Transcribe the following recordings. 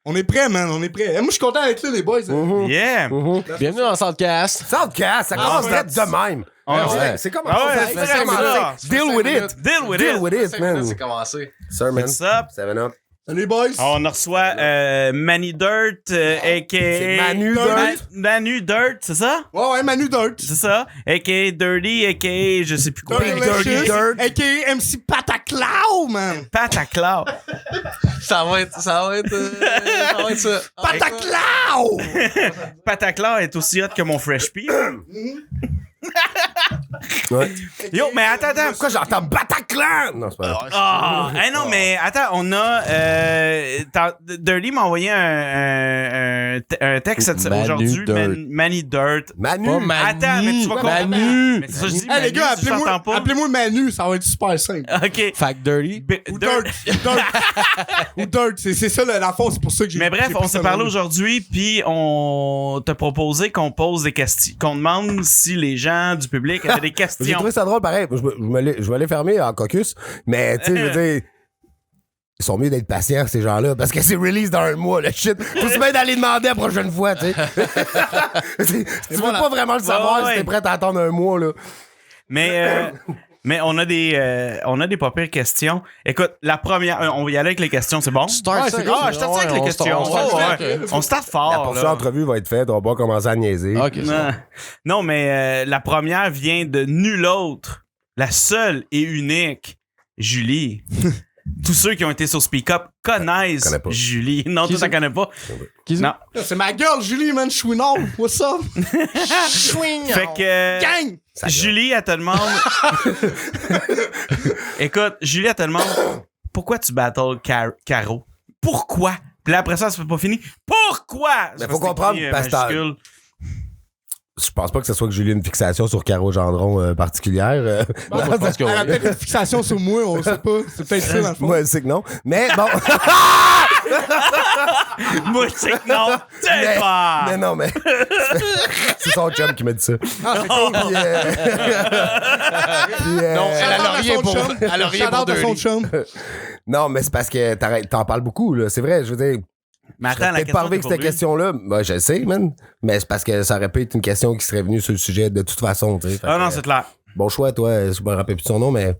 On est prêts, man, on est prêts. Moi, je suis content d'être là, les boys. Yeah! Bienvenue dans Soundcast. Soundcast, ça commence d'être de même. C'est comme ça. Deal with it. Deal with it, man. C'est commencé. Sir, man. What's up? 7-Up. Salut, boys. On reçoit Manny Dirt, a.k.a. C'est Manu Dirt. Manu Dirt, c'est ça? Ouais, Manu Dirt. C'est ça? A.k.a. Dirty, a.k.a. je sais plus quoi. Dirty Dirt. A.K.A. MC Pataclau, man. Pataclau. Ça va être ça. Pataclau! Pataclau est aussi hot que mon Fresh Pea. Ouais. Yo, mais attends. Pourquoi j'entends Bataclan? Non, c'est pas vrai. Ah, non, mais attends, on a. Dirty m'a envoyé un texte Manu aujourd'hui. Dirt. Manny Dirt. Manu. Pas Manu. Attends, mais tu vas comprendre. Manu. Mais c'est ça, je dis, Hey, les gars, Manu, tu t'entends pas. appelez-moi Manu, ça va être super simple. OK. Fait que Dirty. Ou Dirt. Ou Dirt, c'est ça, dans le fond, c'est pour ça que j'ai. Mais bref, j'ai on pris s'est ça parlé Manu. aujourd'hui, puis on t'a proposé qu'on pose des questions, qu'on demande si les gens du public avaient des J'ai questions. trouvé ça drôle, pareil. Je vais les fermer en caucus, mais tu sais, je veux dire, ils sont mieux d'être patients, ces gens-là, parce que c'est release dans un mois, le shit. Faut se mettre d'aller demander la prochaine fois, tu sais. Tu veux pas vraiment le savoir Ouais. si t'es prêt à attendre un mois, là. Mais on a des pas pires questions. Écoute, la première, on va y aller avec les questions, c'est bon? Start Ouais, ça. c'est cool. Je start avec les questions. On start fort. La prochaine là. entrevue va être faite, on va pas commencer à niaiser. Ok, ça. Non, mais la première vient de nul autre, la seule et unique Julie. Tous ceux qui ont été sur Speak Up connaissent Connais pas. Julie. Non, Qui toi, ça c'est? connais pas. Qui c'est? Non. C'est ma girl, Julie, man. Chouinard. What's up? Fait que. Gang! Julie, elle te demande. Écoute, Julie, elle te demande pourquoi tu battles Caro? Pourquoi? Puis là, après ça c'est pas fini. Pourquoi? Mais faut comprendre, parce que majuscule. Je pense pas que ce soit que j'ai eu une fixation sur Caro Gendron particulière. Moi, je pense que Elle a oui. peut-être une fixation sur moi, on sait pas. C'est peut-être ça, dans le fond. Moi, je sais que non. Mais bon. Moi, je sais que non. C'est mais pas. non, mais. C'est son chum qui m'a dit ça. Ah, c'est cool. Puis, Non, elle a Shout-out à rien son pour chum. elle a rien pour Shout-out à son Dirty. chum. non, mais c'est parce que t'en parles beaucoup, là. C'est vrai, je veux dire. Mais Je serais attends, la peut-être pas question. arrivé avec t'es cette pas question-là. Ben, je le sais, man. Mais c'est parce que ça aurait pu être une question qui serait venue sur le sujet de toute façon, tu sais. Fait Ah que, non, c'est clair. bon choix, toi. Je me rappelle plus de son nom, mais.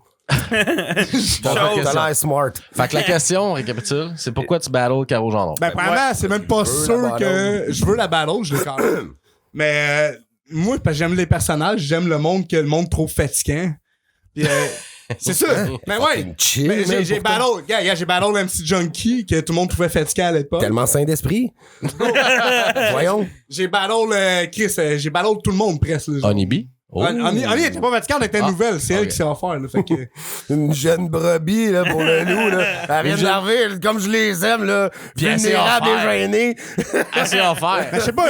T'as l'air smart. Fait que la question, récapitule, c'est pourquoi tu battles Caro Gendron? Ben, premièrement, c'est même pas veux sûr la que je veux la battle, je l'ai quand même. Mais moi, parce que j'aime les personnages, j'aime le monde que le monde trouve fatigant. Puis, c'est ça. Mais ouais. Fucking chill, Mais man, j'ai pourtant. battle, j'ai battle MC Junkie que tout le monde trouvait fatigant à l'époque. Tellement sain d'esprit. Voyons. J'ai battle Chris, j'ai battle tout le monde presque. là, genre. Honeybee? Oh. Annie était pas fatigante, elle était nouvelle, c'est elle ok. qui s'est offert. Là, fait que, Une jeune brebis, là, pour le loup, là. Elle vient d'arriver, comme je les aime, là. Puis elle s'est Vulnérable et offert. gênée. Assez offert. je sais pas,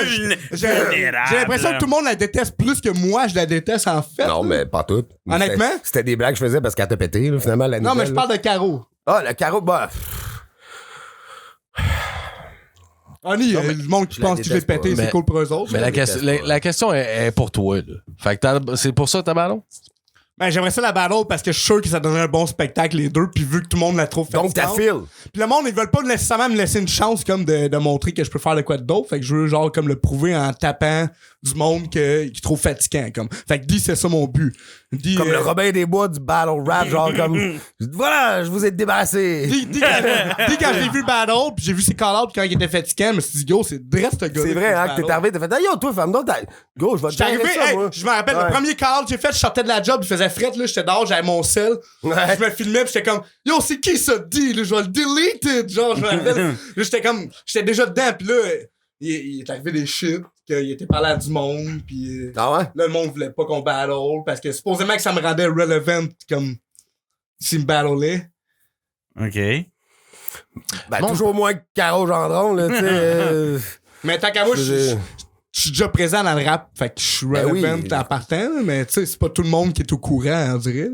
j'ai l'impression que tout le monde la déteste plus que moi, je la déteste en fait. Non, mais pas toutes. Honnêtement? C'était des blagues que je faisais parce qu'elle t'a pété, là, finalement, la Non, mais nouvelle, je là. parle de Caro. Ah, le carreau, bah. Annie, Non, mais le monde qui je la pense que je l'ai déteste pas. pété, c'est Mais- cool pour eux autres. Mais la question est pour toi, là. Fait que c'est pour ça que t'as ballon? Ben, j'aimerais ça la battle parce que je suis sûr que ça donnerait un bon spectacle, les deux, puis vu que tout le monde la trouve Donc, t'as fatigante. fil. Puis le monde, ils veulent pas nécessairement me laisser une chance comme de montrer que je peux faire de quoi d'autre. Fait que je veux genre comme le prouver en tapant du monde qui trouve fatigant. Comme. Fait que dis, c'est ça mon but. Dis, Comme le Robin des Bois du battle rap, genre comme. Voilà, je vous ai débarrassé. dis quand j'ai vu battle, puis j'ai vu ses call-outs quand il était fatigant, je me suis dit, go, c'est dresse ce gars. C'est vrai, hein, que t'es arrivé, t'as fait, ah, yo, toi, femme, donc, go, je vais te J'étais arrivé, gérer ça, hey, moi. je me rappelle, Ouais. le premier call que j'ai fait, je sortais de la job, il faisait fret, là, j'étais dehors, j'avais mon sel. Ouais. Je me filmais, pis j'étais comme, yo, c'est qui ça dit, là, je vais le delete, genre, je me rappelle. Là, j'étais comme, j'étais déjà dedans, pis là, il est arrivé des shit, qu'il était parlé à du monde, pis Ah ouais? là, le monde voulait pas qu'on battle, parce que supposément que ça me rendait relevant, comme, s'il me battlait. OK. Ben, Bon. toujours moins que Caro Gendron, là, tu sais. Mais tant qu'à moi, je suis je suis déjà présent dans le rap, fait que je suis Ben relevant oui. en partant, mais tu sais, c'est pas tout le monde qui est au courant, on dirait.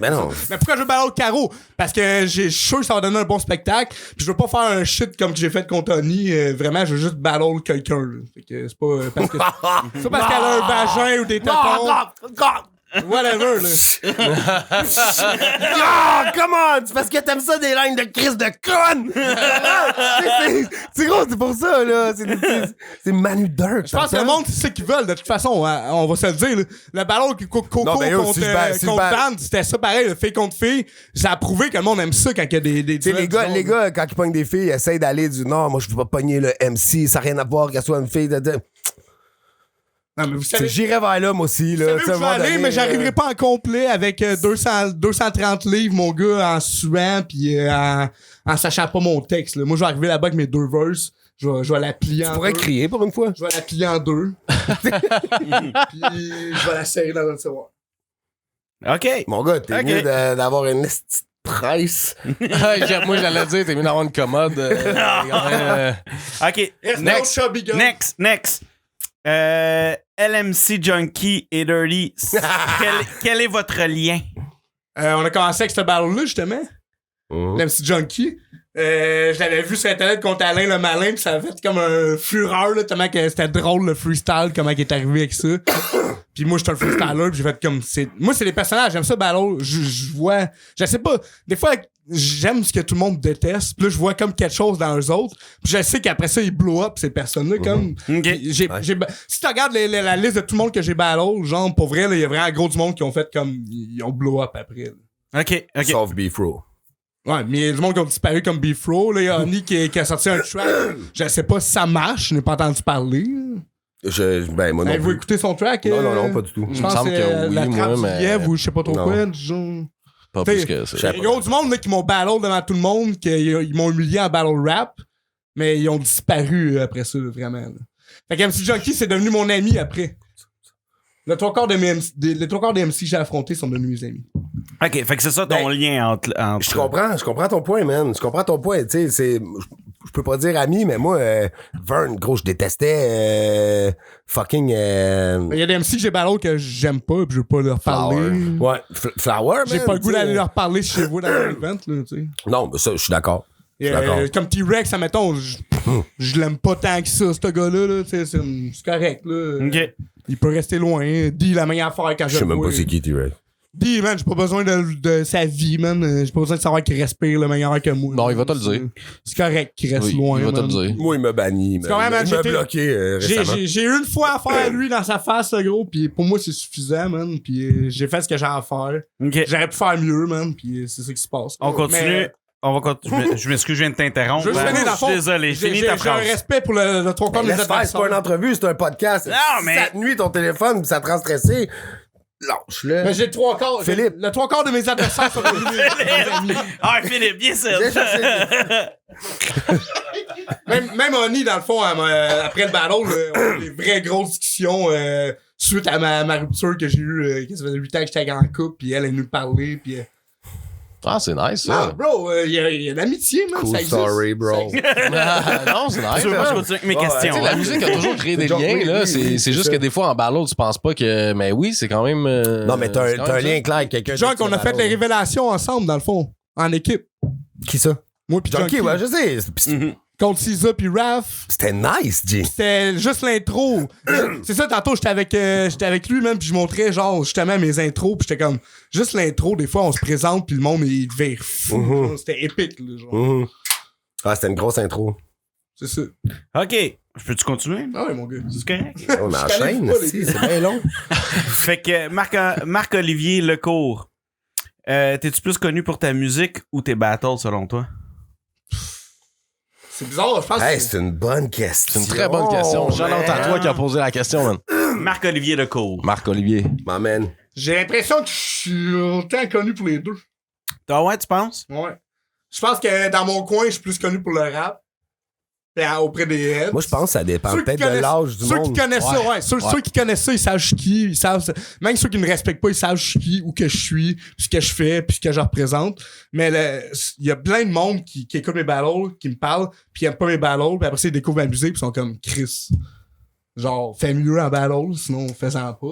Ben non. Mais pourquoi je veux battle Caro? Parce que je suis sûr que ça va donner un bon spectacle, puis je veux pas faire un shit comme que j'ai fait contre Tony, vraiment, je veux juste battle quelqu'un, là. Fait que c'est pas parce que c'est pas parce qu'elle a un vagin ou des tétons. Whatever, là. Ah, come on! C'est parce que t'aimes ça des lignes de crise de conne! c'est gros, c'est pour ça, là. C'est Manu Dirt. Je pense que le monde, c'est ce qu'ils veulent, de toute façon, hein, on va se le dire, là. Le battle Coco Non, mais yo, contre, si je contre bats- Band, c'était ça pareil, le fille contre fille. Ça a prouvé que le monde aime ça quand il y a des Tu sais, les gars, quand ils pognent des filles, ils essayent d'aller du non, moi, je veux pas pogner le MC, ça n'a rien à voir qu'elle soit une fille. Non, mais vous savez, J'irais vers là, moi aussi, vous là. savez où je vais aller, mais j'arriverai pas en complet avec 230 livres, mon gars, en suant pis en sachant pas mon texte, là. Moi, je vais arriver là-bas avec mes 2 verses. Je vais la plier en Tu pourrais deux. crier pour une fois. Je vais la plier en 2. Puis je vais la serrer dans le tiroir. OK. Mon gars, t'es Ok. mieux d'avoir une petite presse. Moi, j'allais dire, t'es mieux d'avoir une commode. OK. Next. Next. LMC Junkie et Dirty. Quel est votre lien? On a commencé avec ce battle-là, justement. L'MC Junkie. Je l'avais vu sur Internet contre Alain le Malin, pis ça a fait comme un fureur, là, tellement que c'était drôle le freestyle, comment il est arrivé avec ça. Pis moi, j'étais un freestyler, pis j'ai fait comme... Moi, c'est les personnages, j'aime ça, battle. Je vois... Je sais pas, des fois, j'aime ce que tout le monde déteste, pis là, je vois comme quelque chose dans eux autres, pis je sais qu'après ça, ils blow up, ces personnes-là, comme... OK. Si tu regardes la liste de tout le monde que j'ai battle, genre, pour vrai, il y a vraiment gros du monde qui ont fait comme... Ils ont blow up après, là. OK. Sauf Beefro. Ouais, mais il y a du monde qui ont disparu comme Beefro. Là, il y a Honey qui a sorti un track. Je sais pas si ça marche, je n'ai pas entendu parler. Ben, moi non Avez-vous plus. écouté son track? Non, pas du tout. Je Il me pense semble que que c'est oui, la trappe moi, du mais- lièvre ou je sais pas trop Non. quoi. Genre. Pas plus que ça. Je sais Il y a gros du monde là, qui m'ont battle devant tout le monde, qu'ils m'ont humilié en battle rap, mais ils ont disparu après ça, vraiment. Là. Fait que MC Junkie, c'est devenu mon ami après. Les trois quarts des MC que j'ai affrontés sont devenus mes amis. OK, fait que c'est ça ton lien entre... Je comprends ton point, man. Je comprends ton point. Tu sais, je peux pas dire ami, mais moi, Vern, gros, je détestais fucking. Il y a des MC que j'ai battle que j'aime pas, pis je veux pas leur parler. Ouais, Flower, man. J'ai pas le goût tu sais. d'aller leur parler chez vous dans l'event, là, tu sais. Non, mais ça, je suis d'accord. Je suis d'accord. Comme T-Rex, admettons, je l'aime pas tant que ça, ce gars-là, là, tu sais, c'est correct, là. OK. Il peut rester loin. Dis la meilleure affaire quand Je sais le même vois. pas c'est qui, T-Rex. Dis, man, j'ai pas besoin de sa vie, man. J'ai pas besoin de savoir qu'il respire le meilleur que moi. Non, il va te le dire. C'est correct qu'il reste Oui, loin, il va te man. le dire. Moi, il m'a banni. C'est quand même, man, il m'a j'étais- bloqué récemment. J'ai eu une fois à faire lui dans sa face, le gros, pis pour moi, c'est suffisant, man. Pis j'ai fait ce que j'ai à faire. OK. J'aurais pu faire mieux, man, pis c'est ça qui se passe. On continue. Mais, On va continuer. Je m'excuse, je viens de t'interrompre. je veux juste finir dans le Je suis fond. désolé. J'ai Finis ta un phrase. respect pour le trois quarts des Laisse faire, c'est pas une adversaires. entrevue, c'est un podcast. Non, mais- Si ça te nuit ton téléphone, pis ça te rend stressé, lâche-le. Mais j'ai le trois quarts. Philippe. Le trois quarts de mes adversaires sont devenus mes amis. Ah, Philippe, bien sûr. Viens chercher. Même Honey, dans le fond, après le battle, on a eu des vraies grosses discussions suite à ma rupture que j'ai eue. Ça faisait 8 ans que j'étais en couple, puis elle est venue me parler. Puis, Ah, c'est nice, ah, ça. bro, il y a l'amitié, man. Cool ça existe. story, bro. Ça existe. Non, c'est nice. Tu veux pas que je hein. continue avec mes Ouais, questions? Tu sais, la hein? musique a toujours créé des Genre, liens, oui, là. oui, C'est oui, juste c'est que ça. des fois, en ballot, tu penses pas que. Mais oui, c'est quand même. Non, mais t'as c'est quand un même lien ça. clair avec quelqu'un. Genre d'autre qu'on a qui fait va les révélations ensemble, dans le fond, en équipe. Qui ça? Moi pis Junkie, Junkie. ouais, je sais. Mhm. Contre Cisa pis Raph. C'était nice, G. C'était juste l'intro. C'est ça, tantôt, j'étais avec lui, même, pis je montrais, genre, justement, mes intros, pis j'étais comme, juste l'intro, des fois, on se présente, pis le monde, il devait être fou. Mhm. genre. C'était épique, là, genre. Mhm. Ah, c'était une grosse intro. C'est ça. OK. Peux-tu continuer? Ah ouais, mon gars. C'est correct. On Je enchaîne, connais pas, les si, gars. c'est bien long. Fait que Marc-Olivier Lecourt, t'es-tu plus connu pour ta musique ou tes battles, selon toi? C'est bizarre, je pense Hey, que c'est une bonne question. C'est une très bonne question. Shout-out à toi qui a posé la question, man. Marc-Olivier Lecourt. Marc-Olivier. M'amène. j'ai l'impression que je suis autant connu pour les deux. Ah ouais, tu penses? Ouais. Je pense que dans mon coin, je suis plus connu pour le rap. Auprès des heads. Moi, je pense que ça dépend Ceux qui peut-être de connaissent- l'âge du Ceux monde. qui connaissent ça, Ouais. ouais. Ceux Ouais. qui connaissent ça, ils savent je suis qui. Ils savent, même ceux qui me respectent pas, ils savent je suis qui, où que je suis, puis ce que je fais, puis ce que je représente. Mais il y a plein de monde qui écoute mes battles, qui me parlent, puis ils aiment pas mes battles, puis après ça, ils découvrent ma musique, puis ils sont comme Chris. genre, fais mieux en battle, sinon fais-en pas.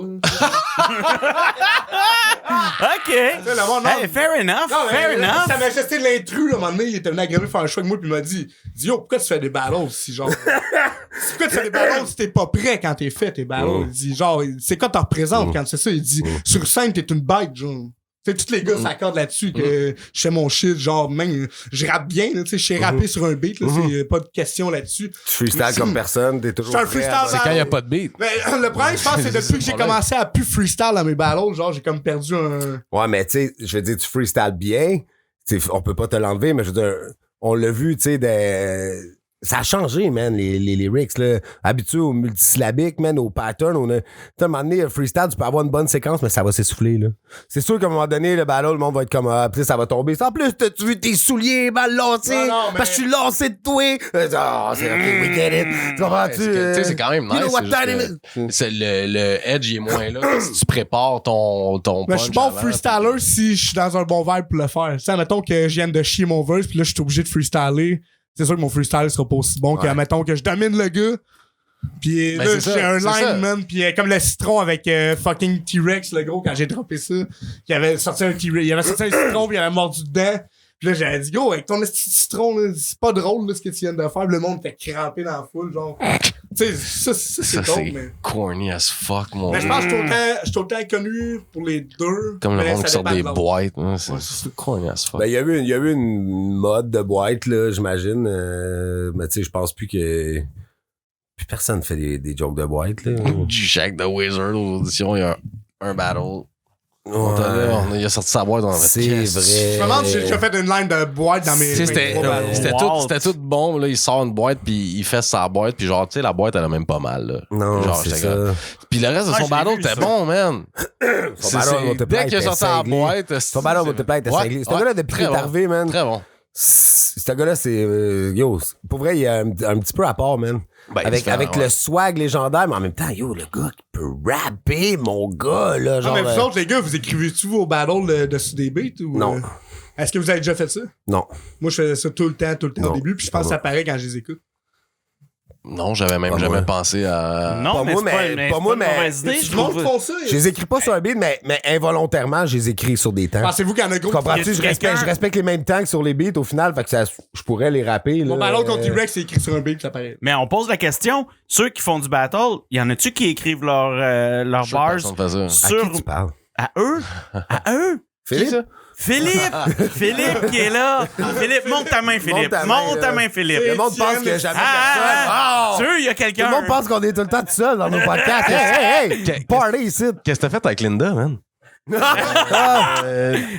OK. Le monde, non. Hey, fair enough. Non, fair enough. Sa majesté de l'intrus, là, à un moment donné, il était venu agréver faire un show avec moi, puis il m'a dit, yo, pourquoi tu fais des battles si genre. Pourquoi tu fais des battles si t'es pas prêt quand t'es fait tes battles? Il dit, genre, c'est quoi t'en représentes quand tu fais ça? Il dit, sur scène, t'es une bête, genre. Tu sais, tous les gars s'accordent là-dessus que je fais mon shit, genre, même, je rappe bien, tu sais, je sais rapper sur un beat, là, c'est pas de question là-dessus. Tu freestyle comme personne, t'es toujours. Je suis un prêt freestyle. à- C'est quand il n'y a pas de beat. Mais le problème, je pense, c'est depuis que j'ai commencé à plus freestyle dans mes battles, genre, j'ai comme perdu un. Ouais, mais tu sais, je veux dire, tu freestyle bien. Tu sais, on peut pas te l'enlever, mais je veux dire, on l'a vu, tu sais, ça a changé, man, les lyrics, là. Habitué au multisyllabique, man, au pattern. Tu sais, à un moment donné, le freestyle, tu peux avoir une bonne séquence, mais ça va s'essouffler, là. C'est sûr qu'à un moment donné, le battle, le monde va être comme, puis ça va tomber. En plus, t'as-tu vu tes souliers mal lancés? Non, mais- Parce que je suis lancé de toi. C'est OK, we get it. Tu comprends-tu? Tu sais, c'est quand même You know nice. what c'est time juste it is? que c'est le edge il est moins là que si tu prépares ton Mais je suis bon punch avant, freestyler si je suis dans un bon vibe pour le faire. Tu sais, mettons que je viens de chier mon verse, puis là, je suis obligé de freestyler. C'est sûr que mon freestyle sera pas aussi bon que, mettons, que je domine le gars. Puis Ben, là, c'est ça, j'ai un c'est ça. line, man. Puis comme le citron avec fucking T-Rex, le gros, quand j'ai droppé ça. Il avait sorti un T-Rex. Il avait sorti un citron, puis il avait mordu dedans. Puis là, j'avais dit, go, avec ton petit citron, là, c'est pas drôle, là, ce que tu viens de faire. Puis le monde était crampé dans la foule, genre. Tu sais, ça, c'est Ça, drôle, c'est mais. corny as fuck, mon Mais je pense que je suis autant connu pour les deux. Comme le mais monde ça qui sort dépend des de l'autre. boîtes. Hein, Ouais, c'est corny as fuck. Ben, il y a eu une mode de boîte, là, j'imagine. Mais tu sais, je pense plus que. Plus personne fait des jokes de boîte, là. Jack the Wizard aux auditions, il y a un battle. Ouais. Il a sorti sa boîte dans la C'est Je me vrai. demande si j'ai déjà fait une line de boîte dans mes. Tu sais, mes gros battles. c'était tout bon, là. Il sort une boîte, puis il fait sa boîte, puis genre, tu sais, la boîte, elle a même pas mal, là. Non, genre, c'est j'étais ça. comme- Puis le reste de Ouais, son je l'ai battle vu, était ça. bon, man. Son battle multiplayer Dès qu'il a était sorti la cinglé. boîte, Son battle multiplayer était cinglé. Ce gars-là, depuis qu'il est arrivé, man. Très bon. Ce gars-là, c'est. Yo, pour vrai, il y a un petit peu à part, man. Ben, avec différent, ouais. le swag légendaire, mais en même temps, yo, le gars qui peut rapper, mon gars, là. Non, Genre, mais vous autres, les gars, vous écrivez-tu vos battles de sous des beats ou. Non. Est-ce que vous avez déjà fait ça? Non. Moi, je faisais ça tout le temps Non. au début, puis je pense que ça paraît quand je les écoute. Non, j'avais même Pas jamais moi. pensé à. Non, Pas mais moi, c'est pas, mais- mais pas c'est moi, une mais- mauvaise idée, Tout je le monde trouve. font ça. Je les écris pas sur un beat, mais involontairement, je les écris sur des temps. Pensez-vous qu'il y en a Tu gros comprends-tu? Y a-tu Je respecte les mêmes temps que sur les beats au final, fait que je pourrais les rapper. Mon là, battle contre T-Rex, c'est écrit sur un beat, ça paraît. Mais on pose la question, ceux qui font du battle, y en a-tu qui écrivent leurs Je sais que bars personne fait ça. À sur... qui tu parles? À eux? À eux? Philippe? Philippe! Philippe qui est là! Philippe, monte ta main, Philippe! Monte ta main, Philippe! Le monde pense qu'il y a jamais personne. Oh! Sûr, il y a Tout quelqu'un! le monde pense qu'on est tout le temps tout seul dans nos podcasts. Hey! Party ici! Qu'est-ce que t'as fait avec Linda, man? Ah!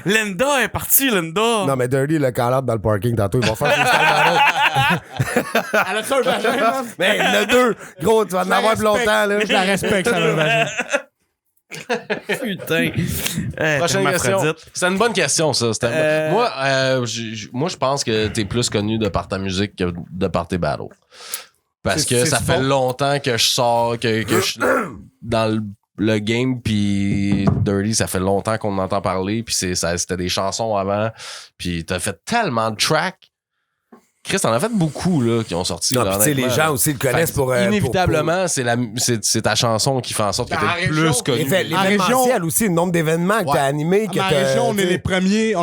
Linda est partie, Linda! Non, mais Dirty, le call-out dans le parking tantôt, ils vont faire freestyle battle. Elle a ça un vagin, man. Mais le 2, gros, tu vas en avoir plus longtemps, là. Je la respecte, ça a un vagin. Putain! Prochaine question. C'est une bonne question, ça. Moi, moi, je pense que t'es plus connu de par ta musique que de par tes battles. Parce que ça fait longtemps que je sors, que je suis dans le game, puis Dirty, ça fait longtemps qu'on en entend parler, puis c'était des chansons avant, puis t'as fait tellement de tracks. Chris, t'en as fait beaucoup, là, qui ont sorti. Non, là, pis tu sais, les honnêtement. gens aussi le connaissent Fait que pour. inévitablement, c'est ta chanson qui fait en sorte que Dans la t'es région, plus connu. L'événementiel aussi, le nombre d'événements que Ouais. t'as animés. Dans ma région, on est les premiers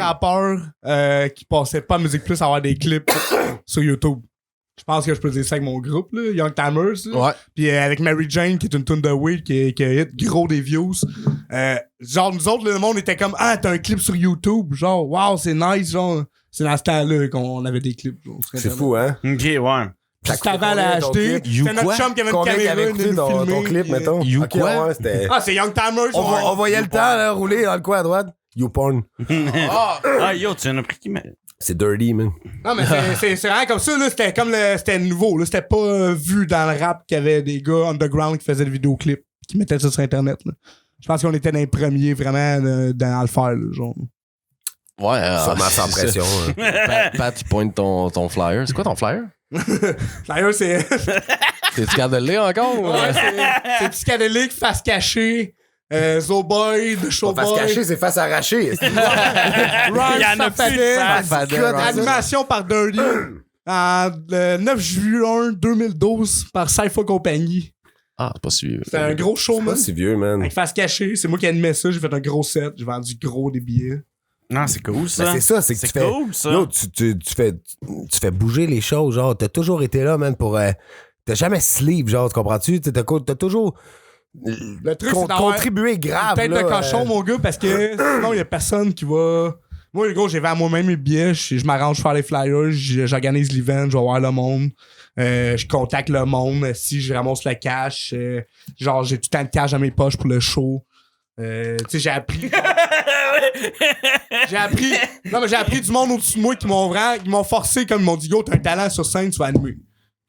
rappeurs qui passaient pas à Musique Plus à avoir des clips sur YouTube. Je pense que je peux dire ça avec mon groupe, là, Young Timers. là. Ouais. Puis avec Mary Jane, qui est une tune de Weed, qui a hit gros des views. Genre, nous autres, le monde était comme, ah, t'as un clip sur YouTube. Genre, wow, c'est nice. Genre, c'est dans ce temps-là qu'on avait des clips. Genre, sur C'est Internet. fou, hein? Ok, ouais. Juste avant l'acheter, You c'était notre quoi? chum qui avait une Combien caméra, t'avais il écouté nous ton filmait, clip, puis, mettons? You Ok, quoi? ouais, c'était. Ah, c'est Young Timers. On voyait le temps, là, rouler dans le coin à droite. YouPorn. Ah, yo, tu en as pris qui m'a... C'est Dirty, man. Non, mais c'est vraiment comme ça, là. C'était comme c'était nouveau, là. C'était pas vu dans le rap qu'il y avait des gars underground qui faisaient des vidéoclips, qui mettaient ça sur Internet, là. Je pense qu'on était dans les premiers vraiment dans le faire, là, genre. Ouais, Sûrement sans c'est pression. ça. Pat, il pointe ton flyer. C'est quoi ton flyer? D'ailleurs, c'est. T'es-tu capable de le lire encore? ou- Ouais, c'est psychédélique, face cachée, Zoboy, The Pas Showboy. face cachée, c'est face arrachée. Rhymes, Il y en a plus de face. Fadder, Animation par Dirty. Le 9 juin 2012 par Cypher Company. Ah, c'est pas si vieux. C'était un gros show, C'est pas man. si vieux, man. Avec face cachée, c'est moi qui animais ça, j'ai fait un gros set, j'ai vendu gros des billets. Non, c'est cool, ça. Ben, c'est ça, c'est que tu fais. cool, ça. Yo, tu fais bouger les choses, genre, t'as toujours été là, man, pour. T'as jamais sleep, genre, tu comprends-tu? T'as toujours. Le truc, c'est d'avoir contribué grave. tête de là, cochon, mon gars, parce que sinon, il y a personne qui va. Moi, gros, j'ai vendu moi-même mes billets, je m'arrange pour faire les flyers, j'organise l'event, je vais voir le monde. Je contacte le monde, si je ramasse le cash, genre j'ai tout le temps de cash dans mes poches pour le show. Tu sais, j'ai appris j'ai appris du monde au-dessus de moi qui m'ont forcé, comme ils m'ont dit, yo, t'as un talent sur scène, tu vas animer.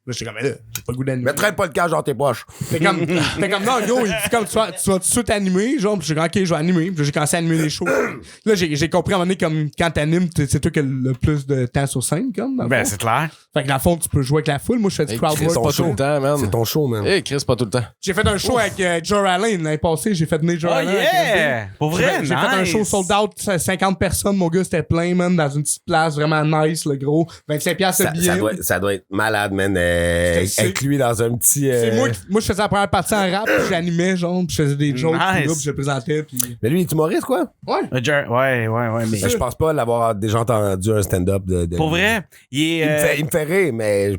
Là, j'étais comme, là, j'ai pas le goût d'animer. Mais traîne pas le cash dans tes poches. T'es comme, non, yo, il dit comme, tu vas tout de suite animer, genre, pis j'ai dit, ok, je vais animer, pis j'ai commencé à animer les shows. Là, j'ai compris à un moment donné, comme, quand t'animes, c'est toi qui as le plus de temps sur scène, comme. Ben, c'est clair. Fait que dans le fond, tu peux jouer avec la foule. Moi, je fais du crowd Chris, work. pas tout le temps, man. C'est ton show, man. Hey, Chris, pas tout le temps. J'ai fait un show avec Joe Allen l'année passée. J'ai fait venir Joe Oh Allen. yeah! Pour vrai, J'ai fait un show sold out, 50 personnes, mon gars, c'était plein, man, dans une petite place vraiment nice, le gros. 25$ le billet. Ça doit être malade, man. Avec lui dans un petit. C'est moi, je faisais la première partie en rap, puis j'animais, genre, puis je faisais des jokes, Nice. puis je le présentais, puis. Mais lui, il est humoriste, quoi? Ouais. Ouais, mais. Je pense pas l'avoir déjà entendu un stand-up de. Pour vrai, il est. Il me fait rire, mais.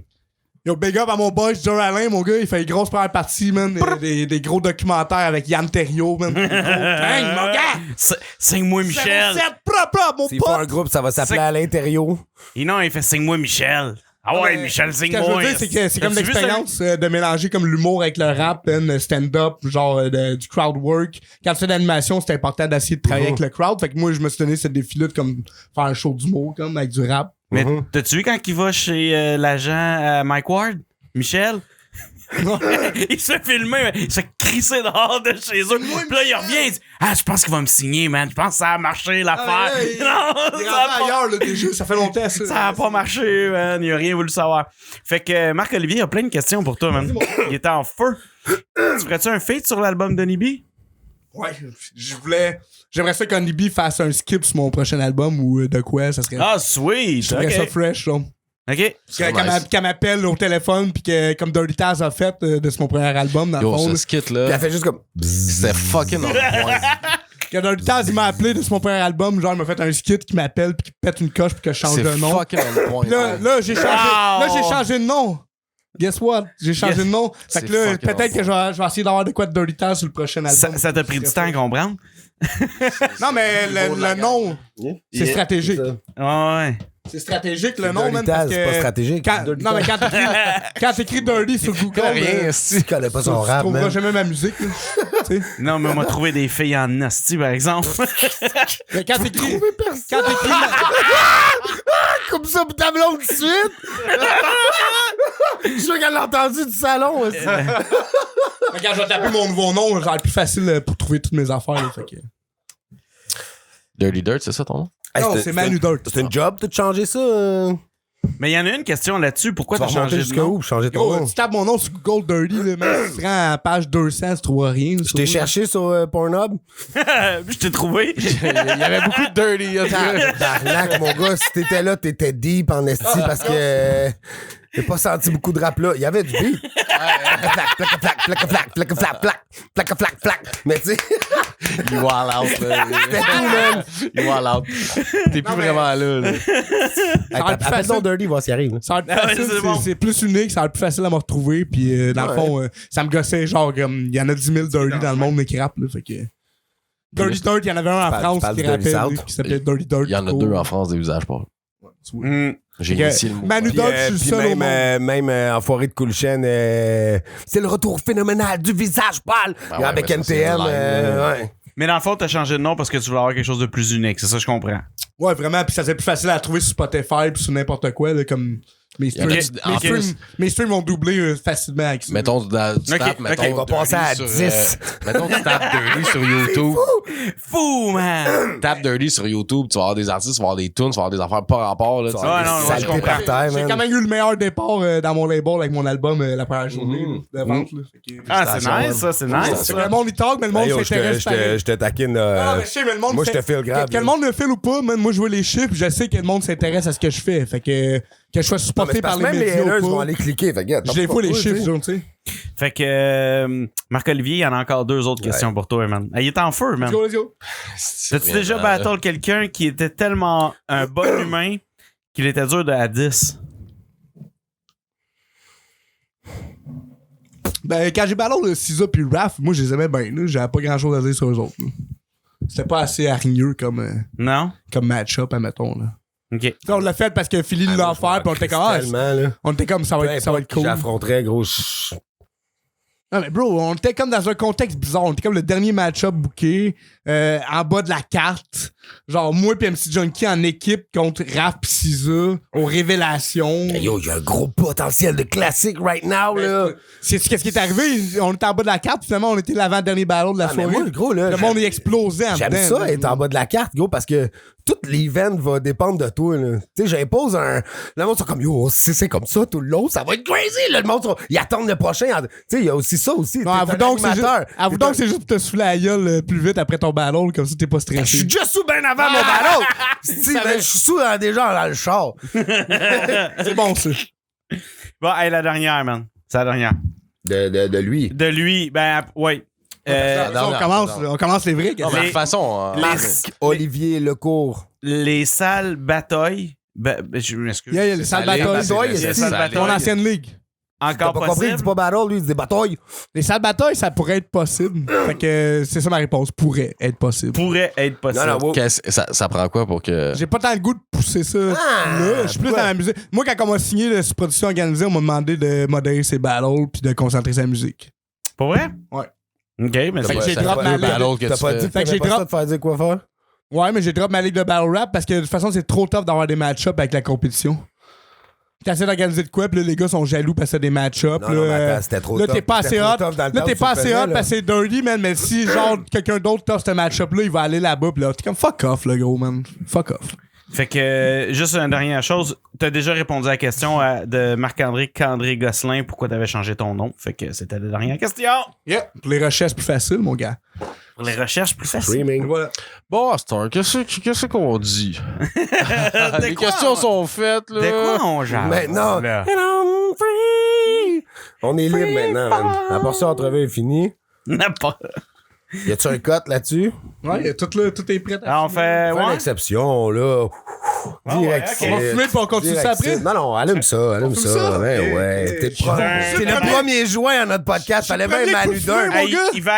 Yo, big up à mon boy Joe Allen, mon gars, il fait une grosse première partie, man. Des gros documentaires avec Yann Terriot, man. Des gros bang, mon gars! Signe-moi Michel. C'est propre, mon S'il faut un pote! groupe, ça va s'appeler à l'intérieur. Et non, il fait signe-moi Michel. Ah ouais, Michel, Ce que je signe-moi. veux dire, c'est que c'est comme As-tu vu l'expérience de mélanger comme l'humour avec le rap, le stand-up, genre du crowd work. Quand tu fais de l'animation, c'est important d'essayer de travailler avec le crowd. Fait que moi, je me suis donné ce défi-là de comme faire un show d'humour, comme avec du rap. Mais t'as-tu vu quand il va chez l'agent Mike Ward? Michel? Il se fait filmer, il se fait crisser dehors de chez eux. Puis là, il revient, il dit, ah, je pense qu'il va me signer, man. Je pense que ça a marché, l'affaire. Il est rentré ailleurs, là, déjà. Ça fait longtemps, ça. Ça a pas marché, man. Il a rien voulu savoir. Fait que Marc-Olivier a plein de questions pour toi, man. Il était en feu. Tu ferais-tu un feat sur l'album de Nibi? Ouais, j'aimerais ça qu'Andy B fasse un skip sur mon prochain album ou de quoi, ça serait. Ah, sweet. Je trouverais ça fresh, genre. OK. Qu'elle m'appelle au téléphone, puis que, comme Dirty Taz a fait de mon premier album, dans le Yo, fond. ce là. skit Puis là, elle fait juste comme. c'était fucking on point. Quand Dirty Taz, il m'a appelé de mon premier album, genre, il m'a fait un skit qui m'appelle, puis qui pète une coche, puis que je change C'est de nom. fucking on point. Puis là, j'ai changé de nom. Guess what? J'ai changé de nom. Fait C'est que là, fucking peut-être que je vais essayer d'avoir de quoi de Dirty Taz sur le prochain album. Ça t'a pris du temps à comprendre? Non, mais le nom, c'est stratégique. Ouais. C'est stratégique, le nom, Dirty man, Taz, parce c'est pas que... stratégique. Non, mais quand t'écris Dirty sur Google, Rien, Tu connais pas son tu rap, trouveras man. jamais ma musique. là. Tu sais. Non, mais on m'a trouvé des filles en nasty, par exemple. Mais quand t'écris... Comme ça pour ta blonde tout de suite. Je suis sûr qu'elle l'a entendu du salon aussi. Mais quand je vais taper mon nouveau nom, ça va être plus facile pour trouver toutes mes affaires. Là, fait que... Dirty Dirt, c'est ça ton nom? Non, c'est Manu Dirt. C'est une job, de changer ça. Mais il y en a une question là-dessus. Pourquoi Tu vas t'as changé remonter de jusqu'à nom? où? Changer ton Yo, nom. tu tapes mon nom sur Google Dirty, là, même si tu te rends à la page 200, tu trouveras rien. Je t'ai cherché sur Pornhub. Je t'ai trouvé. Il y avait beaucoup de Dirty. Darnac, mon gars, si t'étais là, t'étais deep en esti parce que j'ai pas senti beaucoup de rap là. Il y avait du beat. Plac. Mais tu sais, You wall out, là. c'était tout, man. You wall out. T'es plus vraiment là. Appelle ton Dirty, voir s'il arrive. Ça va être facile, c'est bon. c'est plus unique, ça va être plus facile à me retrouver. Puis dans le fond, ça me gossait, genre, comme, il y en a 10 000 Dirty dans le monde qui rappent, là, fait que... Dirty Dirt, il y en avait un en Tu France parles qui du Dirty rappelle, South? qui s'appelait Dirty Dirt. Il y en a deux en France des usages, pas. J'ai initié le mot. Manu Dirt, je suis le Puis seul au monde. même en foirée de Cool Chain, c'est le retour phénoménal du visage pâle. ouais, Avec mais ça, c'est NTM, une line, ouais. Mais dans le fond, t'as changé de nom parce que tu voulais avoir quelque chose de plus unique. C'est ça, je comprends. Ouais, vraiment, puis ça serait plus facile à trouver sur Spotify puis sur n'importe quoi, là, comme... Mes streams, mes streams vont doubler facilement avec ça. Mettons, tu tapes, mettons, il va passer à Dirty 10. Mettons, tu tapes Dirty sur YouTube. Fou, man! Tape Dirty sur YouTube, tu vas avoir des artistes, tu vas avoir des tunes, tu vas avoir des affaires pas rapport. Là, tu vas avoir Ouais, des non, je saletés comprends. par terre, J'ai man. quand même eu le meilleur départ dans mon label avec mon album la première journée là, de vente. Là. Fait que- Ah, c'est nice, ça, c'est nice. Fait que le monde il talk, mais le monde Hey, yo, s'intéresse pareil. je te taquine. Ah, mais je sais, mais le monde moi, je fait- te file grave. Que le monde me file ou pas, man, moi je vois les chiffres, je sais que le monde s'intéresse à ce que je fais. Fait que je sois supporté par les même les médias haters ou vont pas. aller cliquer. Fait que, Je les vois les chiffres, genre, tu sais. Fait que Marc-Olivier, il y en a encore 2 autres questions pour toi, man. Il est en feu, man. Let's go. T'as-tu déjà battle quelqu'un qui était tellement un bon humain qu'il était dur à 10? Ben, quand j'ai battle de SZA puis Raph, moi, je les aimais bien. Là. J'avais pas grand-chose à dire sur eux autres. Là. C'était pas assez hargneux comme match-up, admettons. Là. OK. On l'a fait parce que Philly l'a offert, puis on était comme, on était comme ça va être cool. J'affronterais, gros. Non, mais bro, on était comme dans un contexte bizarre. On était comme le dernier match-up booké en bas de la carte. Genre, moi pis MC Junkie en équipe contre Raph pis SZA aux révélations. Hey yo, il y a un gros potentiel de classique right now, là. Sais-tu qu'est-ce qui est arrivé? On était en bas de la carte, finalement, on était l'avant-dernier battle de la soirée. Moi, gros, là, le monde est explosé en J'aime dedans. ça, être en bas de la carte, gros, parce que tout l'event va dépendre de toi, là. Tu sais, j'impose un. Le monde sont comme, yo, c'est comme ça tout le long, ça va être crazy, là. Le monde, ils attendent le prochain. Tu sais, il y a aussi ça aussi. Non, avoue donc que c'est juste pour te souffler la gueule plus vite après ton battle, comme ça t'es pas stressé. Je suis déjà sous bien avant mon battle. Je suis sous déjà dans le char. C'est bon, ça. Bon, hey, la dernière, man. C'est la dernière. De lui. De lui, ben, ouais. On commence les vrais. De toute façon, Olivier Lecourt. Les salles batailles. Je m'excuse. Il y a les salles batailles. Ton ancienne ligue. Encore pas compris, il dit pas battle, lui, il dit des batailles. Les salles batailles, ça pourrait être possible. Fait que c'est ça ma réponse. Pourrait être possible. Pourrait être possible. Non, ça prend quoi pour que. J'ai pas tant le goût de pousser ça. Là, je suis plus dans la musique. Moi, quand on m'a signé de production organisée, on m'a demandé de modérer ses battles puis de concentrer sa musique. Pas vrai? Ouais. OK, mais Fait que j'ai drop ma ligue. T'as pas dit que t'aimais pas ça de faire dire quoi faire? Ouais, mais j'ai drop ma ligue de battle rap parce que de toute façon, c'est trop tough d'avoir des match-ups avec la compétition. T'essaies d'organiser de quoi, pis là, les gars sont jaloux parce que c'est des match-ups. Non, mais attends, c'était trop tough. Là, t'es pas assez hot. Là, t'es pas assez hot parce que c'est dirty, man. Mais si, genre, quelqu'un d'autre t'offre ce match-up-là, il va aller là-bas, pis là, t'es comme fuck off, le gros, man. Fuck off. Fait que, juste une dernière chose, t'as déjà répondu à la question de Marc-André Gosselin, pourquoi t'avais changé ton nom. Fait que c'était la dernière question. Yeah. Pour les recherches plus faciles, mon gars. Pour les recherches plus faciles. Streaming. Voilà. Bon, Star, qu'est-ce qu'on dit? Les quoi? questions sont faites, là. De quoi on jase? Maintenant, là? on est libre maintenant, man. La portion d'entrevue est finie. N'importe. Y a-tu un cut là-dessus? Ouais, tout est prêt. On fait. Fais une Ouais. exception, là. Direct. ouais, ok. On va fumer pis on continue ça après. Non, allume ça, allume ça. Ben ouais. T'es le premier joint à notre podcast. Fallait même Manu Dirt. Hey,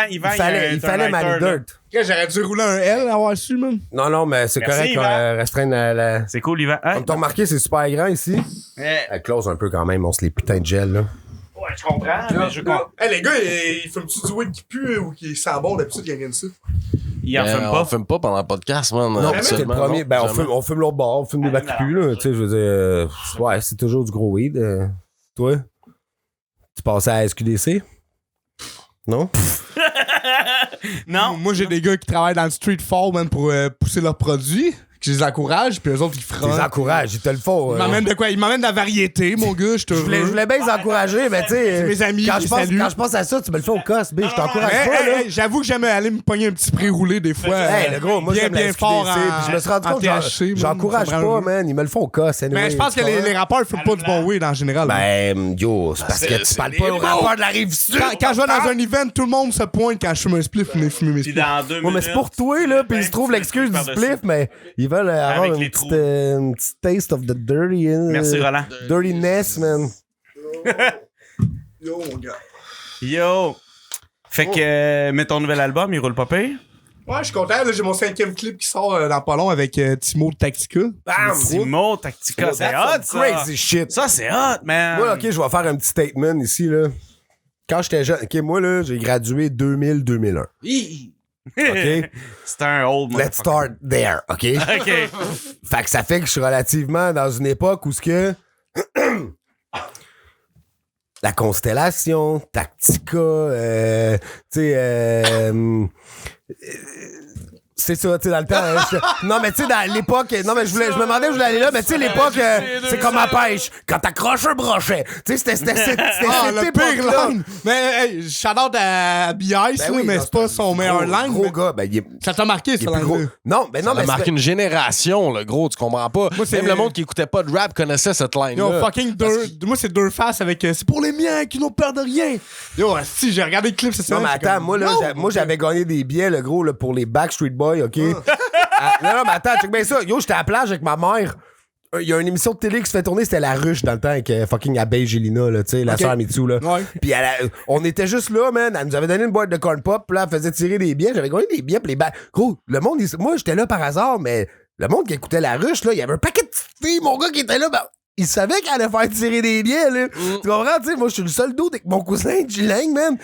Il fallait Manu Dirt. J'aurais dû rouler un L à avoir su, man. Non, mais c'est Merci, correct. Yvan. Restreindre la. C'est cool, Yvan. Hein? Comme t'as remarqué, c'est super grand ici. Elle close un peu quand même, on se les putains de gel, là. Ouais, je comprends. Mais je comprends. Hey, les gars, ils fument-tu du weed qui pue ou qui sent bon d'habitude, ils gagnent ça? Il en fume On pas. fume pas pendant le podcast, man. Non, c'est le premier. Ben, on fume l'autre bord, on fume des bacs plus, là. Tu sais, je veux dire, ouais, c'est toujours du gros weed. Toi, tu passais à SQDC? Non? Non. Moi, j'ai des gars qui travaillent dans le street fall, man, pour pousser leurs produits. Que je les encourage, puis eux autres, ils Tu feront. les encourages, ils te le font. Ils m'emmènent de quoi? Ils m'emmènent de la variété, mon gars, je te Je voulais bien les encourager, mais tu sais. C'est mes amis, quand je je les salue. pense à ça, tu me le fais au cos, B. Je t'encourage pas, là. J'avoue que j'aimais aller me pogner un petit pré-roulé des fois. Hey, le gros, moi, bien, j'aime la bien fort. SQDC, puis je me suis rendu compte que j'encourage pas, man. Ils me le font au cos. Mais je pense que les rappeurs fument pas du bon weed en général. Ben, yo, c'est parce que tu parles pas aux rappeurs de la rive sud. Quand je vais dans un event, tout le monde se pointe quand je fume un spliff, fumer mes Puis spliffs. dans 2 minutes. Ouais, mais c'est pour toi, là, pis ils se trouvent l'excuse du spliff, mais ils veulent avoir Avec une les petite taste of the dirty. Merci, Roland. Dirtiness, man. Yo, mon gars. Yo. Fait que, mais ton nouvel album, il roule pas pire? Ouais, je suis content. Là, j'ai mon 5e clip qui sort dans pas long avec Timo de Tactica. Bam! Timo, Tactica, c'est hot, ça. Crazy shit. Ça, c'est hot, man. Moi, ok, je vais faire un petit statement ici, là. Quand j'étais jeune, ok, moi, là, j'ai gradué 2000-2001. OK? C'est un old Let's start there, OK? OK. Fait que ça fait que je suis relativement dans une époque où ce que la constellation, Tactica, tu sais, C'est ça, tu sais, dans le temps. Non, mais tu sais, dans l'époque. Non, mais je me demandais où je voulais aller là, mais tu sais, l'époque, c'est comme à pêche. Quand t'accroches un brochet. Tu sais, c'était le pire line. Mais, hey, shout-out à B.I.C., mais c'est pas son meilleur line. Gros gars, ben, ça t'a marqué, ce line-là. Non, mais non, mais. Ça a marqué une génération, le gros, tu comprends pas. Même le monde qui écoutait pas de rap connaissait cette line-là. Yo, fucking moi, c'est deux faces avec c'est pour les miens qui n'ont peur de rien. Yo, si, j'ai regardé le clip, c'est ça. Non, mais attends, moi, j'avais gagné des billets, le gros, là, pour les Backstreet Boys, OK? Non, mais attends, check bien ça. Yo, j'étais à la plage avec ma mère. Il y a une émission de télé qui se fait tourner, c'était La Ruche dans le temps avec fucking Abeille Gélina, là, tu sais, la sœur Mitsu, là. Ouais. Puis on était juste là, man. Elle nous avait donné une boîte de corn pop, puis là, elle faisait tirer des billets. J'avais gagné des billets, puis gros, le monde, moi, j'étais là par hasard, mais le monde qui écoutait La Ruche, là, il y avait un paquet de petites filles, mon gars, qui était là, ben, il savait qu'elle allait faire tirer des billets, là. Tu comprends, tu sais, moi, je suis le seul doute avec mon cousin G-Lang, man.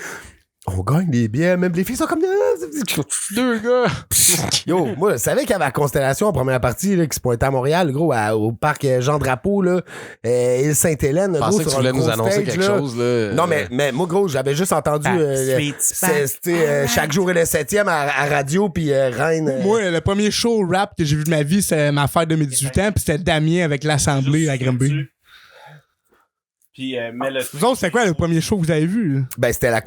On gagne des billets, même les filles sont comme deux gars. Yo, moi, je savais qu'il y avait la Constellation en première partie là, qui se pointait à Montréal, gros, au parc Jean-Drapeau, là, île Sainte-Hélène. Je pensais que tu voulais nous annoncer quelque chose. Là. Non, mais moi, gros, j'avais juste entendu chaque jour et le 7e à radio, puis Reine. Moi, le premier show rap que j'ai vu de ma vie, c'est ma fête de mes 18 ans, puis c'était Damien avec l'Assemblée à Granby. Puis, vous autres, c'était quoi le premier show que vous avez vu? Ben, c'était la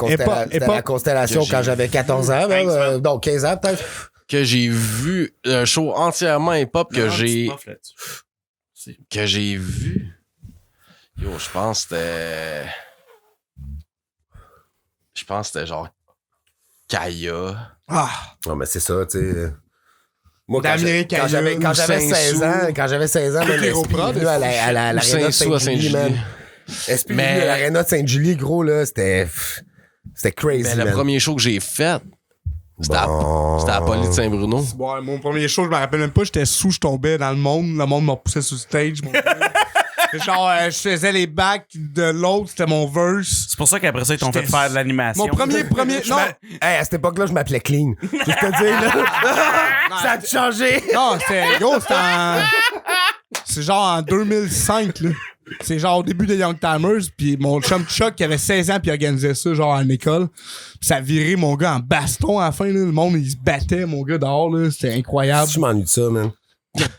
Constellation quand j'avais 14 ans. Donc, 15 ans, peut-être. Que j'ai vu un show entièrement hip-hop que j'ai vu. Yo, je pense que c'était genre Kaya. Ah! Non, mais c'est ça, tu sais. Moi, quand Damien j'avais 16 ans, même à l'Aréna de Saint-Julie, man. Mais l'Aréna de Sainte-Julie, gros, là, c'était crazy, mais le premier show que j'ai fait, c'était à Poly de Saint-Bruno. Ouais, mon premier show, je me rappelle même pas, j'étais sous, je tombais dans le monde me repoussait sur le stage. Genre, je faisais les backs de l'autre, c'était mon verse. C'est pour ça qu'après ça, ils t'ont fait faire de l'animation. Mon premier. Non! Hey, à cette époque-là, je m'appelais Clean. Je te dis, là. Ça a changé. Non, c'est genre en 2005, là. C'est genre au début des Young Timers, puis mon chum Chuck qui avait 16 ans puis organisait ça genre en école. Pis ça virait mon gars en baston à la fin, là. Le monde il se battait mon gars dehors, là. C'était incroyable. Je m'ennuie de ça, man.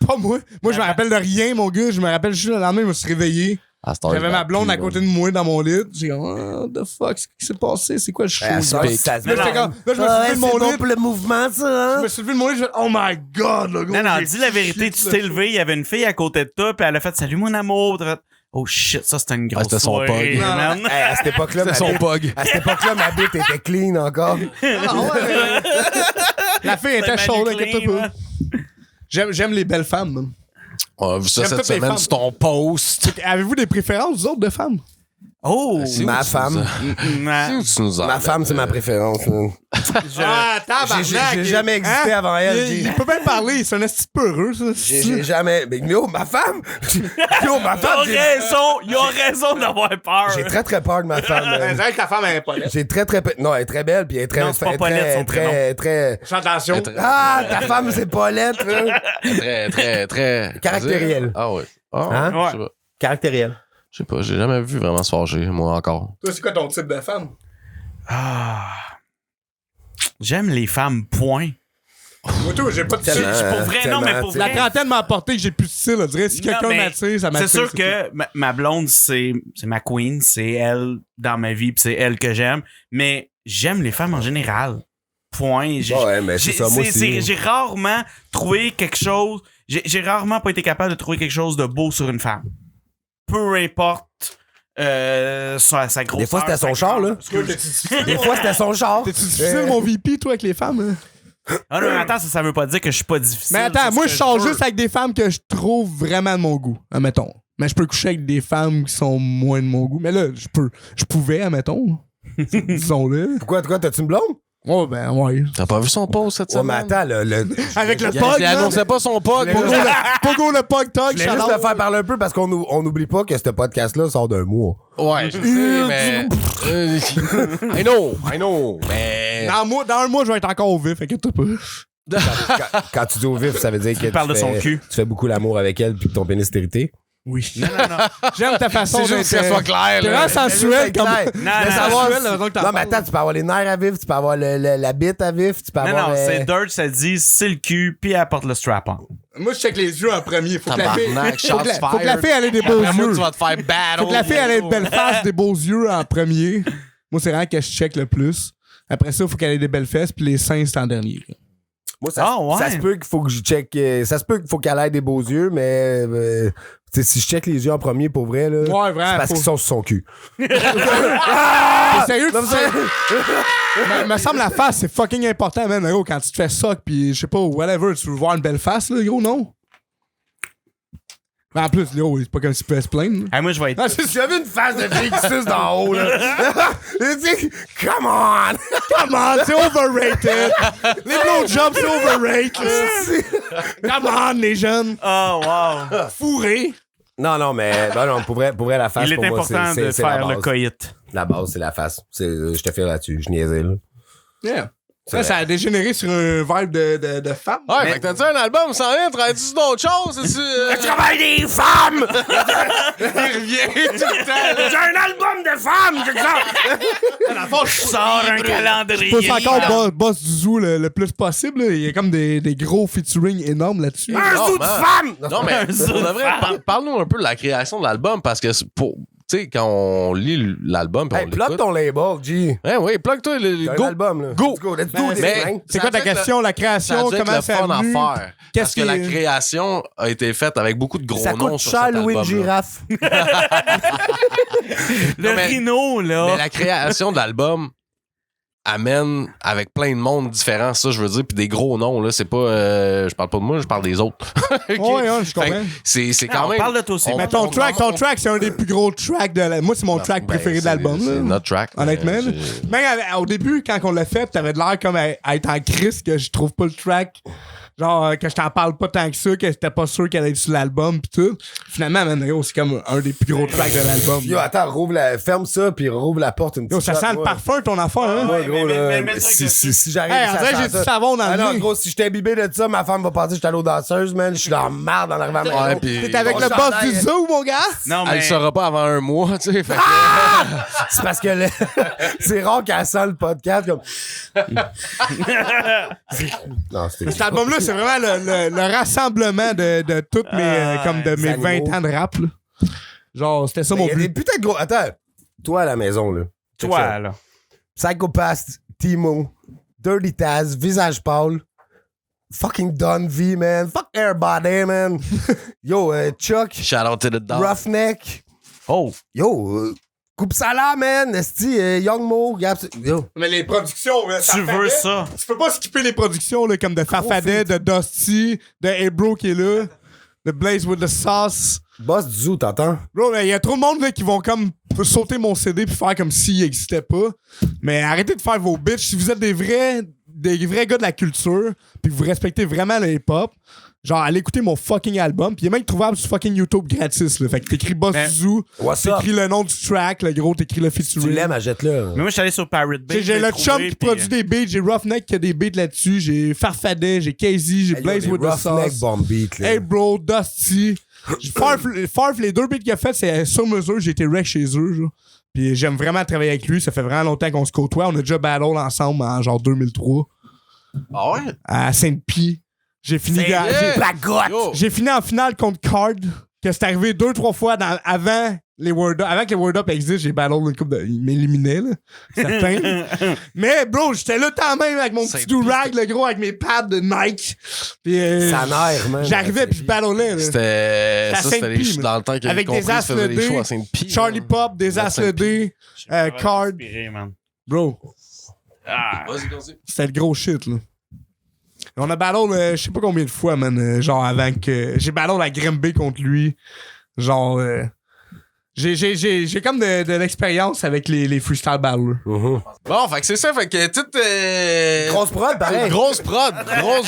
Pas moi. Moi je me rappelle de rien, mon gars. Je me rappelle juste le lendemain, je me suis réveillé. J'avais ma blonde à côté de moi dans mon lit. J'ai dit, what the fuck, qu'est-ce qui s'est passé? C'est quoi le show? Là, je me suis levé de mon lit. Pour le mouvement, ça, hein? Je me suis levé de mon lit, je fait, oh my god, le gars. Non, dis la vérité, tu t'es levé, il y avait une fille à côté de toi, puis elle a fait salut mon amour. T'as fait, oh shit, ça c'était une grosse c'était son soirée, pog. man. Hey, à cette époque-là, ma bite était clean encore. La fille était chaude, inquiète pas. J'aime les belles femmes, man. On a vu ça cette semaine sur ton post. Avez-vous des préférences, vous autres, de femmes? Oh! Ma femme. Ma femme, c'est ma préférence. J'ai jamais existé avant elle. Il peut même parler, c'est un esti peu heureux, ça. J'ai jamais. Mais yo, ma femme! Yo, ma femme! Il a raison d'avoir peur. J'ai très très peur de ma femme. C'est vrai que ta femme elle est pas laide. J'ai très très peur. Non, elle est très belle, puis elle est très. Non, c'est pas Paulette, son prénom. Très. Attention. Ah, ta femme, c'est Paulette, Très. Caractériel. Ah ouais. Hein? Je sais pas. Caractériel. Je sais pas, j'ai jamais vu vraiment se fâcher, moi encore. Toi, c'est quoi ton type de femme? Ah. J'aime les femmes, point. Moi, tout, j'ai pas de style. Pour vrai, non, mais pour vrai. La trentaine m'a apporté que j'ai plus de style, on dirait. Si quelqu'un m'attire, ça m'attire. C'est sûr que ma blonde, c'est ma queen, c'est elle dans ma vie, pis c'est elle que j'aime. Mais j'aime les femmes en général. Point. Ouais, mais c'est ça, moi aussi. J'ai rarement trouvé quelque chose. J'ai rarement pas été capable de trouver quelque chose de beau sur une femme. Peu importe sa grosseur. Des fois, c'était son char, là. Des fois, c'était son char. T'es-tu difficile, mon VP, toi, avec les femmes? Hein? Ah non, mais attends, ça veut pas dire que je suis pas difficile. Mais attends, moi, je sors juste avec des femmes que je trouve vraiment de mon goût, admettons. Mais je peux coucher avec des femmes qui sont moins de mon goût. Mais là, je pouvais, admettons. Disons-le. Pourquoi, t'as-tu une blonde? Oh, ben, ouais. T'as pas vu son post cette semaine? Mais attends, avec le pog, il annonçait pas son pog. Pogo le pog talk. Je voulais juste te faire parler un peu parce qu'on n'oublie pas que ce podcast-là sort d'un mois. Ouais, je sais, mais... I know, mais... Dans un mois, je vais être encore au vif, inquiète-toi pas. Quand tu dis au vif, ça veut dire que tu parles de son cul. Tu fais beaucoup l'amour avec elle puis que ton pénis est irrité. Oui. Non. J'aime ta façon C'est juste que ça soit clair, T'es là. vraiment sensuel comme. Non, mais attends, tu peux avoir les nerfs à vif, tu peux avoir la bite à vif, tu peux avoir. Non, c'est Dirt, ça dit c'est le cul, puis elle apporte le strap-on. Moi, je check les yeux en premier. Faut que la fille. Tabarnak, Faut que la shots fille ait des beaux Après moi, yeux. tu vas te faire battle. Faut que la fille ait une belle face, des beaux yeux en premier. Moi, c'est vraiment que je check le plus. Après ça, il faut qu'elle ait des belles fesses, puis les seins, c'est en dernier. Moi, ça se peut qu'il faut que je check. Ça se peut qu'il faut qu'elle ait des beaux yeux, mais. Tu sais, si je check les yeux en premier, pour vrai, là. Ouais, vraiment. C'est parce qu'ils sont sur son cul. T'es sérieux, tu sais? Me semble la face, c'est fucking important, man. Gros, quand tu te fais ça, puis je sais pas, whatever, tu veux voir une belle face, là, gros, non? Mais en plus, gros, c'est pas comme s'il pouvait se plaindre. Hey, moi, je vais être. Ah, c'est J'avais une face de fille qui suce d'en haut, là. Come on! Come on, c'est overrated. Les blowjobs, c'est overrated. Come on, les jeunes. Oh, wow. Fourrés. Non, mais non, pour vrai, la face, Il est pour moi, important de c'est la faire le base. coït. La base, c'est la face. Je te fais là-dessus. Je niaisais, là. Yeah. Ça a dégénéré sur un vibe de femme. Ouais, fait que t'as-tu un album sans rien? Travailles-tu sur d'autres choses? Je travaille des femmes! Il revient tout le temps. J'ai un album de femmes! C'est ça! La fois, Je sors un calendrier. pousse encore boss du zoo le plus possible. Là. Il y a comme des gros featuring énormes là-dessus. Un Non, zoo de man. femmes! Non, mais pour de vrai, parle-nous un peu de la création de l'album parce que tu sais, quand on lit l'album pis Hey, on plug l'écoute. ton label, G. Hein, oui, plug-toi. T'as un Go. album, là. Go. Let's go. Let's do Ben, this, mais- man. C'est quoi ta Ça a dû être question? La Ça a création, dû être comment le ça fun a à venu? faire. Qu'est-ce Parce que la qui- création a été faite avec beaucoup de gros Ça noms coûte sur cher, cet Louis de album-là. girafe. Le mais- rhino, là. Mais la création de l'album amène avec plein de monde différents, ça je veux dire, puis des gros noms là, c'est pas je parle pas de moi, je parle des autres. Ok? Ouais, je Fait comprends. que c'est Non, quand on même parle de toi aussi. on- Mais ton on- track, c'est un des plus gros tracks de la... Moi, c'est mon track Ben, préféré de c'est- l'album. C'est là. notre track. Honnêtement. mais là. Même au début, quand on l'a fait, t'avais de l'air comme à être en crise que je trouve pas le track. Genre, que je t'en parle pas tant que ça, que j'étais pas sûr qu'elle allait être sur l'album pis tout. Finalement, man, yo, c'est comme un des plus gros tracks de l'album. Yo, attends, ferme ça, puis rouvre la porte une Yo, petite ça shot, sent le ouais. parfum, ton affaire, hein? Ouais, gros, là. mais Si j'arrive, Hey, on ça dirait que sent j'ai ça. du savon dans Ah le non, nez. gros, si j'étais imbibé de ça, ma femme va penser que j'étais à l'eau danseuse, man. Je suis dans la merde en arrivant à la Ouais, maison. puis T'es avec Bon le boss chandail, du hein. zoo, mon gars? Non, elle mais. le saura pas avant un mois, tu sais. Fait que- C'est parce que c'est rare qu'elle sent le podcast comme. Non, c'était. Cet album-là, c'est vraiment le rassemblement de toutes mes, comme de mes les animaux. 20 ans de rap, là. Genre, c'était ça Il mon y a des but. putains de gros. Attends, toi à la maison, là. Check ça. Toi, là. Psychopath, Timo, Dirty Taz, Visage Paul, fucking Don V, man. Fuck everybody, man. Yo, Chuck, Shout out to the dog. Roughneck. Oh. Yo, Coupe Salah, man. Esti, Young Mo, Gaps. Yo. Mais les productions, là, Tu veux ça? Tu peux pas skipper les productions, là, comme de Farfadet, de Dusty, de Ebro qui est là, de Blaze with the Sauce. Boss du zoo, t'entends? Bro, mais il y a trop de monde là, qui vont comme sauter mon CD puis faire comme s'il existait pas. Mais arrêtez de faire vos bitches. Si vous êtes des vrais gars de la culture puis que vous respectez vraiment le hip-hop, genre allez écouter mon fucking album. Puis il est même trouvable sur fucking YouTube gratis. Là. Fait que t'écris Boss Mais- du Zoo, What's up? t'écris le nom du track, le gros, t'écris le Tu featuring. l'aimes, achète-le. Mais moi, je suis allé sur Pirate Bay. J'ai le chum qui produit des beats, j'ai Roughneck qui a des beats là-dessus, j'ai Farfadet, j'ai Casey, j'ai Blaze with the Roughneck Sauce. bomb beat, là. Hey bro, Dusty. Farf, les deux beats qu'il a fait, c'est sur mesure, j'ai été wreck chez eux. Genre. Puis j'aime vraiment travailler avec lui, ça fait vraiment longtemps qu'on se côtoie. On a déjà battle ensemble en genre 2003 Ah ouais? à Sainte-Pie. J'ai fini, Yo. j'ai fini en finale contre Card, que c'est arrivé 2-3 fois avant que les Word Up existent, j'ai battle une couple de. Il m'éliminait, là. Certain. Mais, bro, j'étais là tant même avec mon petit do-rag, le gros, avec mes pads de Nike. Puis, Ça nerf, man. j'arrivais, puis je battlais, là. C'était à ça, c'était les Sainte-Pie, dans le temps qu'il avec des compris, faisait des As shows à le Sainte-Pie. Charlie Pop, des As le D, Card. Bro, Ah. Vas-y, continue. c'était le gros shit, là. On a battle, je sais pas combien de fois, man. Genre, avant que. J'ai battle à Grimby contre lui. Genre, j'ai comme de l'expérience avec les freestyle battlers. Bon, fait que c'est ça, fait que tout. Grosse prod, pareil. Grosse prod.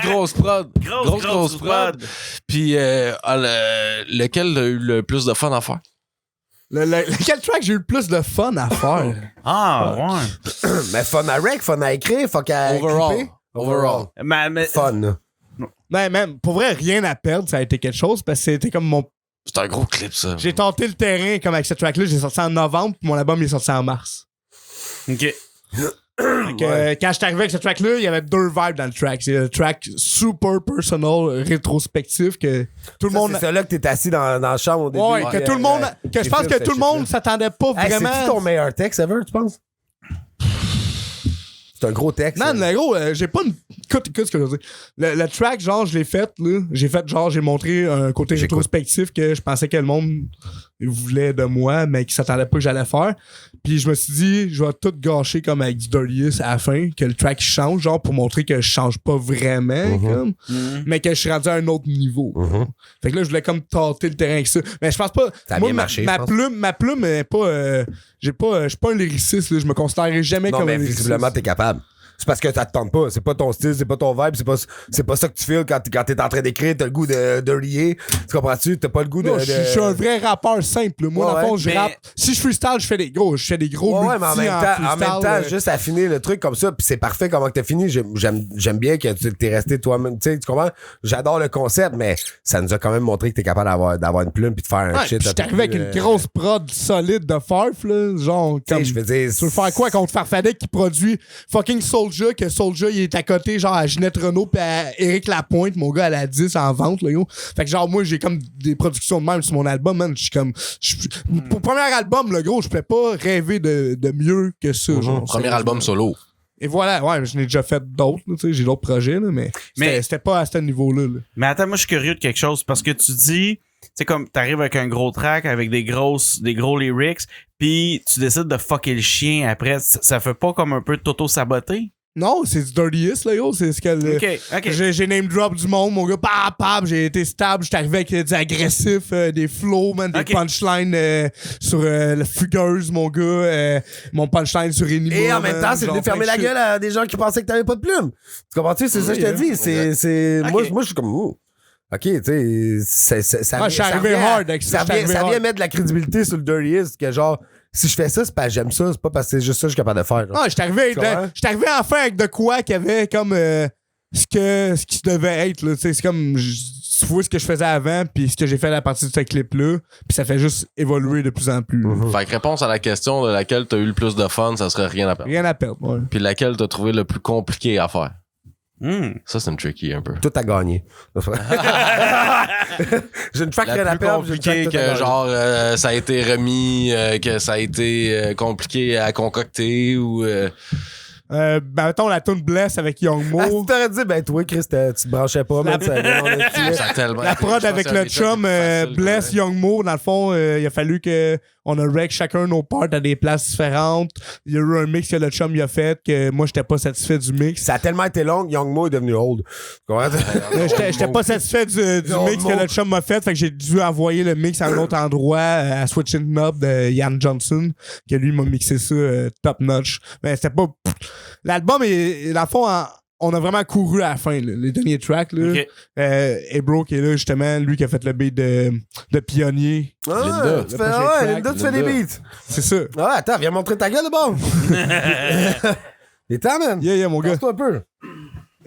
Grosse prod. Grosse prod. Puis, lequel a eu le plus de fun à faire? Quel track j'ai eu le plus de fun à faire? Ah, ouais. Mais fun à rec, fun à écrire, fun à Overall. clipper. Overall. Mais Fun, là. Ben, même, pour vrai, rien à perdre, ça a été quelque chose parce que c'était comme mon C'est un gros clip, ça. J'ai tenté le terrain comme avec cette track-là. J'ai sorti en novembre, puis mon album il est sorti en mars. OK. Quand je suis arrivé avec cette track-là, il y avait 2 vibes dans le track. C'est le track super personal, rétrospectif, que tout le monde... C'est ça là que t'es assis dans la chambre au début. Ouais, que tout le monde... Que je pense que tout le monde s'attendait pas vraiment... C'est-tu ton meilleur texte ever, tu penses? C'est un gros texte. Man, le gros, j'ai pas une... Écoute ce que je veux dire. Le track, genre, je l'ai fait, là. J'ai montré un côté rétrospectif que je pensais que le monde voulait de moi, mais qui s'attendait pas que j'allais faire. Puis je me suis dit, je vais tout gâcher comme avec du Dirty à la fin, que le track change, genre, pour montrer que je change pas vraiment, comme, mais que je suis rendu à un autre niveau. Fait que là, je voulais comme tâter le terrain avec ça. Mais je pense pas... Ça a moi, bien marché, ma plume est pas... je suis pas un lyriciste, là. Je me considérerais jamais comme un lyriciste. Visiblement, t'es capable. C'est parce que ça te tente pas. C'est pas ton style, c'est pas ton vibe, c'est pas ça que tu feels quand t'es en train d'écrire. T'as le goût de rier. Tu comprends-tu? T'as pas le goût de. Je suis un vrai rappeur simple. Moi, dans le fond, je rappe. Si je freestyle, je fais des gros Ouais, mais en même temps, juste affiner le truc comme ça, puis c'est parfait comment que t'as fini. J'aime bien que t'es resté toi-même. Tu sais, tu comprends? J'adore le concept, mais ça nous a quand même montré que t'es capable d'avoir une plume puis de faire un shit. Je suis arrivé avec une grosse prod solide de Farf, là. Genre, comme. Je veux dire. Tu veux faire quoi contre Farfadek qui produit fucking Soulja, que Soulja, il est à côté, genre, à Ginette Renault pis à Éric Lapointe, mon gars, à la 10 en vente, là, yo. Fait que, genre, moi, j'ai comme des productions de même sur mon album, man. Je suis comme. Pour le premier album, le gros, je pouvais pas rêver de mieux que ça, genre. Premier album solo. Et voilà, ouais, je n'ai déjà fait d'autres, tu sais, j'ai d'autres projets, là, mais c'était pas à ce niveau-là, là. Mais attends, moi, je suis curieux de quelque chose parce que tu dis, tu sais, comme t'arrives avec un gros track, avec des gros lyrics, puis tu décides de fucker le chien après. Ça fait pas comme un peu t'auto-saboter? Non, c'est du dirtiest, là, yo. C'est ce que. OK. J'ai name drop du monde, mon gars. Pap, j'ai été stable. J'étais arrivé avec du agressif, des flows, man, des punchlines sur la fugueuse, mon gars. Mon punchline sur Enima. Et en même temps, c'est venu fermer la gueule à des gens qui pensaient que t'avais pas de plume. Tu comprends-tu? C'est ça que je te dis. C'est. Moi, je suis comme. OK, tu sais, ça je suis arrivé hard avec ça. Ça vient mettre de la crédibilité sur le dirtiest, que genre. Si je fais ça, c'est parce que j'aime ça, c'est pas parce que c'est juste ça que je suis capable de faire. Non, j'étais arrivé enfin avec de quoi qu'il y avait comme ce qui devait être, là. C'est comme tu vois ce que je faisais avant puis ce que j'ai fait à partir de ce clip-là, puis ça fait juste évoluer de plus en plus. Fait que réponse à la question de laquelle t'as eu le plus de fun, ça serait rien à perdre. Rien à perdre, ouais. Puis laquelle t'as trouvé le plus compliqué à faire. Ça, c'est une tricky un peu. Tout à gagner. J'ai une track rien à perdre. Compliqué que genre ça a été remis, que ça a été compliqué à concocter ou. Mettons la tune Bless avec Young Mo. Ah, tu t'aurais dit, ben toi, Chris, tu te branchais pas, mais la prod avec le chum Bless Young Mo, dans le fond, il a fallu que on a rec chacun nos parts à des places différentes. Il y a eu un mix que le chum il a fait que moi j'étais pas satisfait du mix. Ça a tellement été long, Young Mo est devenu old. J'étais pas satisfait du mix que le chum m'a fait, fait que j'ai dû envoyer le mix à un autre endroit, à Switching Knob de Ian Johnson, que lui m'a mixé ça top notch. Mais c'était pas. L'album est, dans le fond, on a vraiment couru à la fin, là, les derniers tracks. Là. Okay. Ebro qui est là, justement, lui qui a fait le beat de Pionnier. Linda, tu fais des beats. C'est ça. Ah, attends, viens montrer ta gueule de bon. Et temps, man. Yeah, mon gars. Passe-toi un peu.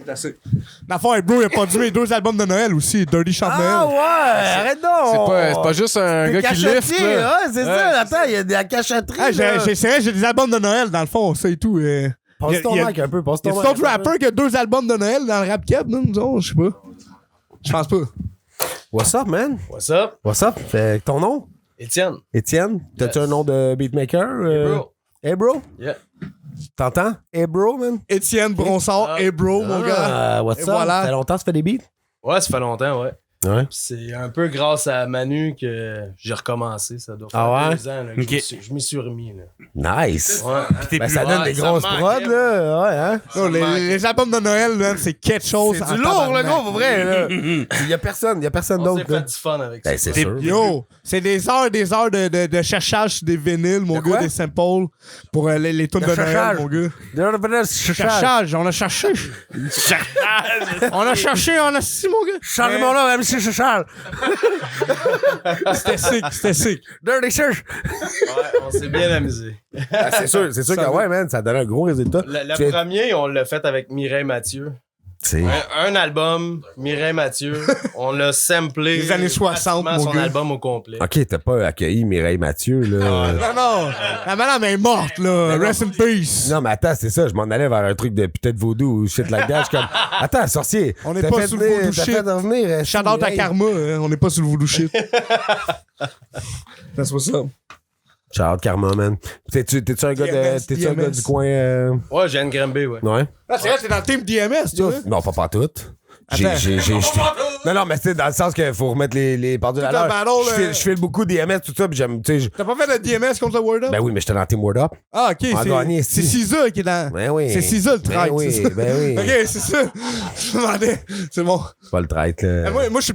Dans le fond, Ebro, il a produit mes 2 albums de Noël aussi, Dirty Chant Noël. Ah ouais, arrête donc. C'est pas juste un gars qui lift, là. Ouais, c'est ça, attends, il y a de la cachotterie. C'est vrai, j'ai des albums de Noël, dans le fond, ça et tout. Passe ton mic un peu, passe ton mic. Il y a d'autres rappeurs qui ont 2 albums de Noël dans le rap cap, non? Je sais pas. Je pense pas. What's up, man? What's up? What's up? Ton nom? Étienne. Étienne? T'as-tu un nom de beatmaker? Hey, bro. Hey, bro? Yeah. T'entends? Hey, bro, man? Étienne Bronsard, hey, bro, mon gars. What's Et up? voilà. Ça fait longtemps que tu fais des beats? Ouais, ça fait longtemps, ouais. Ouais. C'est un peu grâce à Manu que j'ai recommencé. Ça doit faire Ah ouais? 2 ans là, que je m'y suis remis. Là. Nice. Ouais. Ben, ça donne des grosses prods, là. Ouais, hein? Non, les albums de Noël, man, c'est quelque chose. C'est du lourd, le gros, pour vrai, là. Il y a personne On s'est d'autre. fait du fun avec Ben, ça. c'est sûr. Yo, c'est des heures de cherchage sur des vinyles, mon quoi? gars, des samples pour les tunes de Noël, cherchage. mon gars. Cherchage. Cherchage, on a cherché. On a cherché, on a si, mon gars. Charles mon nom, MC Cherchage. C'était sick. Dirty Search. Ouais, on s'est bien amusé. C'est sûr que ouais, man, ça donne un gros résultat. Le premier, on l'a fait avec Mireille Mathieu. Un album, Mireille Mathieu, on l'a samplé. Les années 60, mon son gars. album au complet. Ok, t'as pas accueilli Mireille Mathieu, là. Non. La madame est morte, là. Rest in peace. Non, mais attends, c'est ça, je m'en allais vers un truc de peut-être vaudou ou shit like that. Je suis comme, attends, sorcier. On n'est pas sous le voodoo shit. T'as fait revenir. Shout out à Karma, hein, on n'est pas sous le voodoo shit. That's what's up. Shout out Karma, man. T'es-tu un gars un gars du coin? Ouais, j'ai une Granby, ouais. Ouais? Ah, c'est vrai, t'es dans le team DMS, tu vois? Non, pas tout. Non, mais c'est dans le sens qu'il faut remettre les parties à l'heure. Je file beaucoup DMS, tout ça, puis j'aime, tu sais. T'as pas fait de DMS contre le Word Up? Ben oui, mais j'étais dans le team Word Up. Ah, ok, c'est Cisa qui est dans. Ben oui. C'est Cisa le traître. Ben oui, ben oui. Ok, c'est ça. Je me demandais. C'est bon. C'est pas le traître, là. Moi, je suis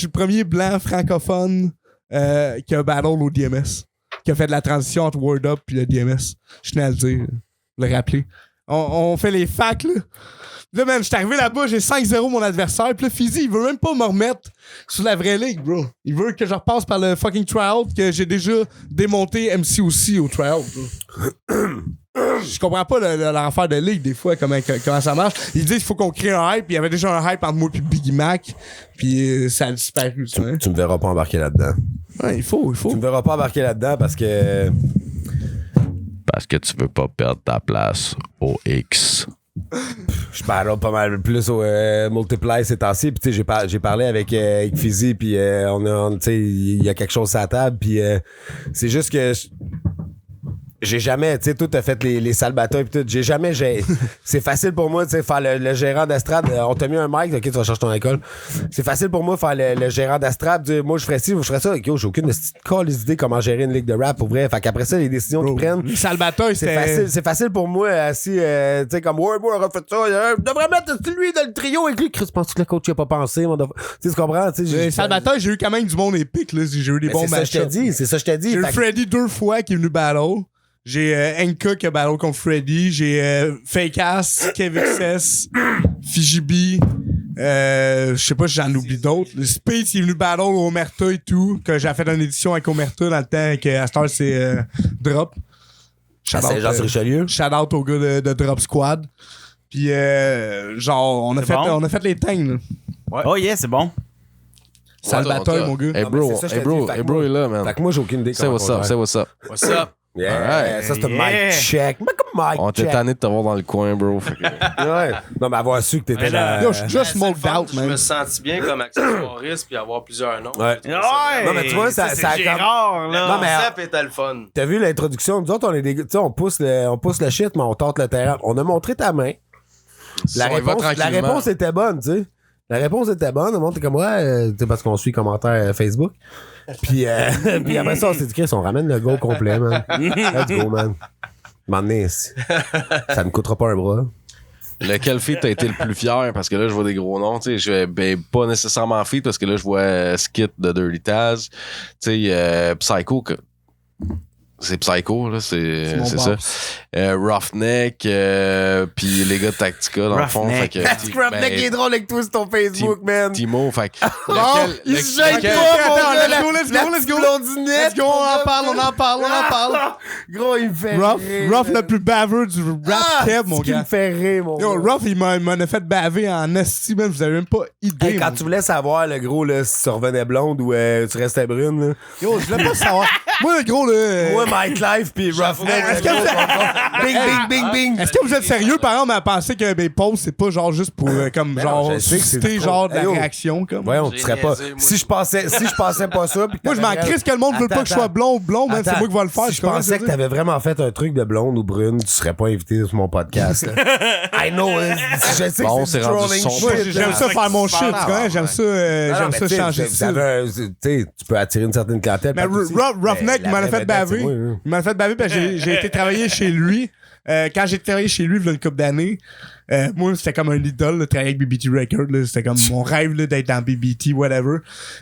le premier blanc francophone qui a battle au DMS. Qui a fait de la transition entre Word Up et le DMS. Je tenais à le dire, le rappeler. On fait les facs, là. Là, man, je suis arrivé là-bas, j'ai 5-0 mon adversaire. Puis là, Fizzy, il veut même pas me remettre sur la vraie ligue, bro. Il veut que je repasse par le fucking tryout que j'ai déjà démonté MC aussi au tryout, bro. Je comprends pas leur affaire de ligue, des fois, comment ça marche. Ils disent qu'il faut qu'on crée un hype. Il y avait déjà un hype entre moi et Biggie Mac. Puis ça a disparu, tu vois. Tu me verras pas embarquer là-dedans. Ouais, il faut. Tu me verras pas embarquer là-dedans parce que... Parce que tu veux pas perdre ta place au X. Je parle pas mal plus au Multiply ces temps-ci. Puis, tu sais, j'ai parlé avec Fizzy, puis tu sais, il y a quelque chose à la table. Puis, c'est juste que j'ai jamais, tu sais, tout a fait les sales batailles, puis tout. C'est facile pour moi, tu sais, faire le gérant d'estrade. On t'a mis un mic, ok, tu vas chercher ton alcool. C'est facile pour moi faire le gérant d'estrade, dire, moi, je ferais ci, moi, je ferais ça. Ok, j'ai aucune idée comment gérer une ligue de rap pour vrai. Fait qu'après ça, les décisions qu'ils prennent. Les sales batailles, c'est facile pour moi, si, tu sais, comme, ouais, moi, on aurait fait ça. Je devrais mettre lui dans le trio avec lui. Chris, penses-tu que le coach n'y a pas pensé? Tu comprends? Les sales batailles, j'ai eu quand même du monde épique, là. J'ai eu des bons matchs. C'est ça, je t'ai dit. J'ai eu Freddy 2 fois qui est venu battle. J'ai Enka qui a battle contre Freddy. J'ai Fake Ass, KevXS, Fijibi. Je sais pas si j'en oublie d'autres. Le Space qui est venu battle au Omerta et tout. Que j'ai fait une édition avec Omerta dans le temps que Astor c'est Drop. Saint-Jean-sur-Richelieu. Shout out au gars de Drop Squad. Puis genre on a fait les tangs là. Ouais. Oh yeah, c'est bon. Sale bataille, mon gars. Hey bro est là, man. Fait que moi, j'ai aucune idée. C'est what's up, c'est what's up. What's up? Yeah, Alright. ça c'est un mic check. On était tanné de te voir dans le coin, bro. Ouais. Non, mais avoir su que t'étais là. Yo, je suis just smoked out, Je me man. sentis bien comme accessoiriste puis avoir plusieurs noms. Ouais. Ouais. Non, mais tu vois, ça c'est Gérard, là. Non, mais- Le concept était le fun. T'as vu l'introduction? Nous autres, on est des gars. Tu sais, on pousse le shit, mais on tente le terrain. On a montré ta main. La réponse était bonne, tu sais. La réponse était bonne. Le monde était comme, ouais, tu sais, parce qu'on suit les commentaires Facebook. Puis, puis après ça, on s'est dit, Chris, on ramène le go complet, man. Let's go, man. M'emmener, ça ne coûtera pas un bras. Lequel feat a été le plus fier? Parce que là, je vois des gros noms. Tu sais, pas nécessairement feat parce que là, je vois Skit de Dirty Taz. Tu sais, Psycho. C'est Psycho, là, c'est ça. Roughneck, puis les gars de Tactica, dans le fond. Fait que, Roughneck est drôle avec toi sur ton Facebook, man. Timo, fait que. Il se gêne pas, Let's go. Let's go, on en parle. Gros, il me fait rire. Ruff le plus baveux du rap Kev, mon Il gars. me fait rire, mon gars. Yo, Ruff, il m'en a fait baver en esti, man. Vous avez même pas idée. Hey, quand tu voulais savoir, le gros, là, si tu revenais blonde ou tu restais brune, là. Yo, je voulais pas savoir. Moi, le gros, là. Moi, Mike Life pis Roughneck. Bing, bing. Est-ce que vous êtes sérieux, par exemple, à penser que mes posts, c'est pas genre juste pour, comme, genre, je sais que c'est susciter, trop. genre, de la Hey, yo. réaction, comme. Ouais, on te serait pas. niaisé, moi. Si je pensais pas ça. Pis que Moi, je m'en t'avais- crisse que le monde veut pas que je sois blond ou blond, man. C'est Attends, moi qui vais le faire. Si je pensais que t'avais vraiment fait un truc de blonde ou brune, tu serais pas invité sur mon podcast. Là. I know, je sais Bon, que c'est c'est rendu trolling son shit, Moi, là. j'aime ça faire mon shit, tu connais? J'aime ça, Non, j'aime mais ça tu sais, changer de vous style. avez tu sais, tu peux attirer une certaine clientèle. Mais Roughneck, il m'en a fait baver. Il m'en a fait baver parce que j'ai été travailler chez lui. Quand j'ai travaillé chez lui, il y a une couple d'années, moi, c'était comme un idole, de travailler avec BBT Records. Là, c'était comme mon rêve là, d'être dans BBT, whatever.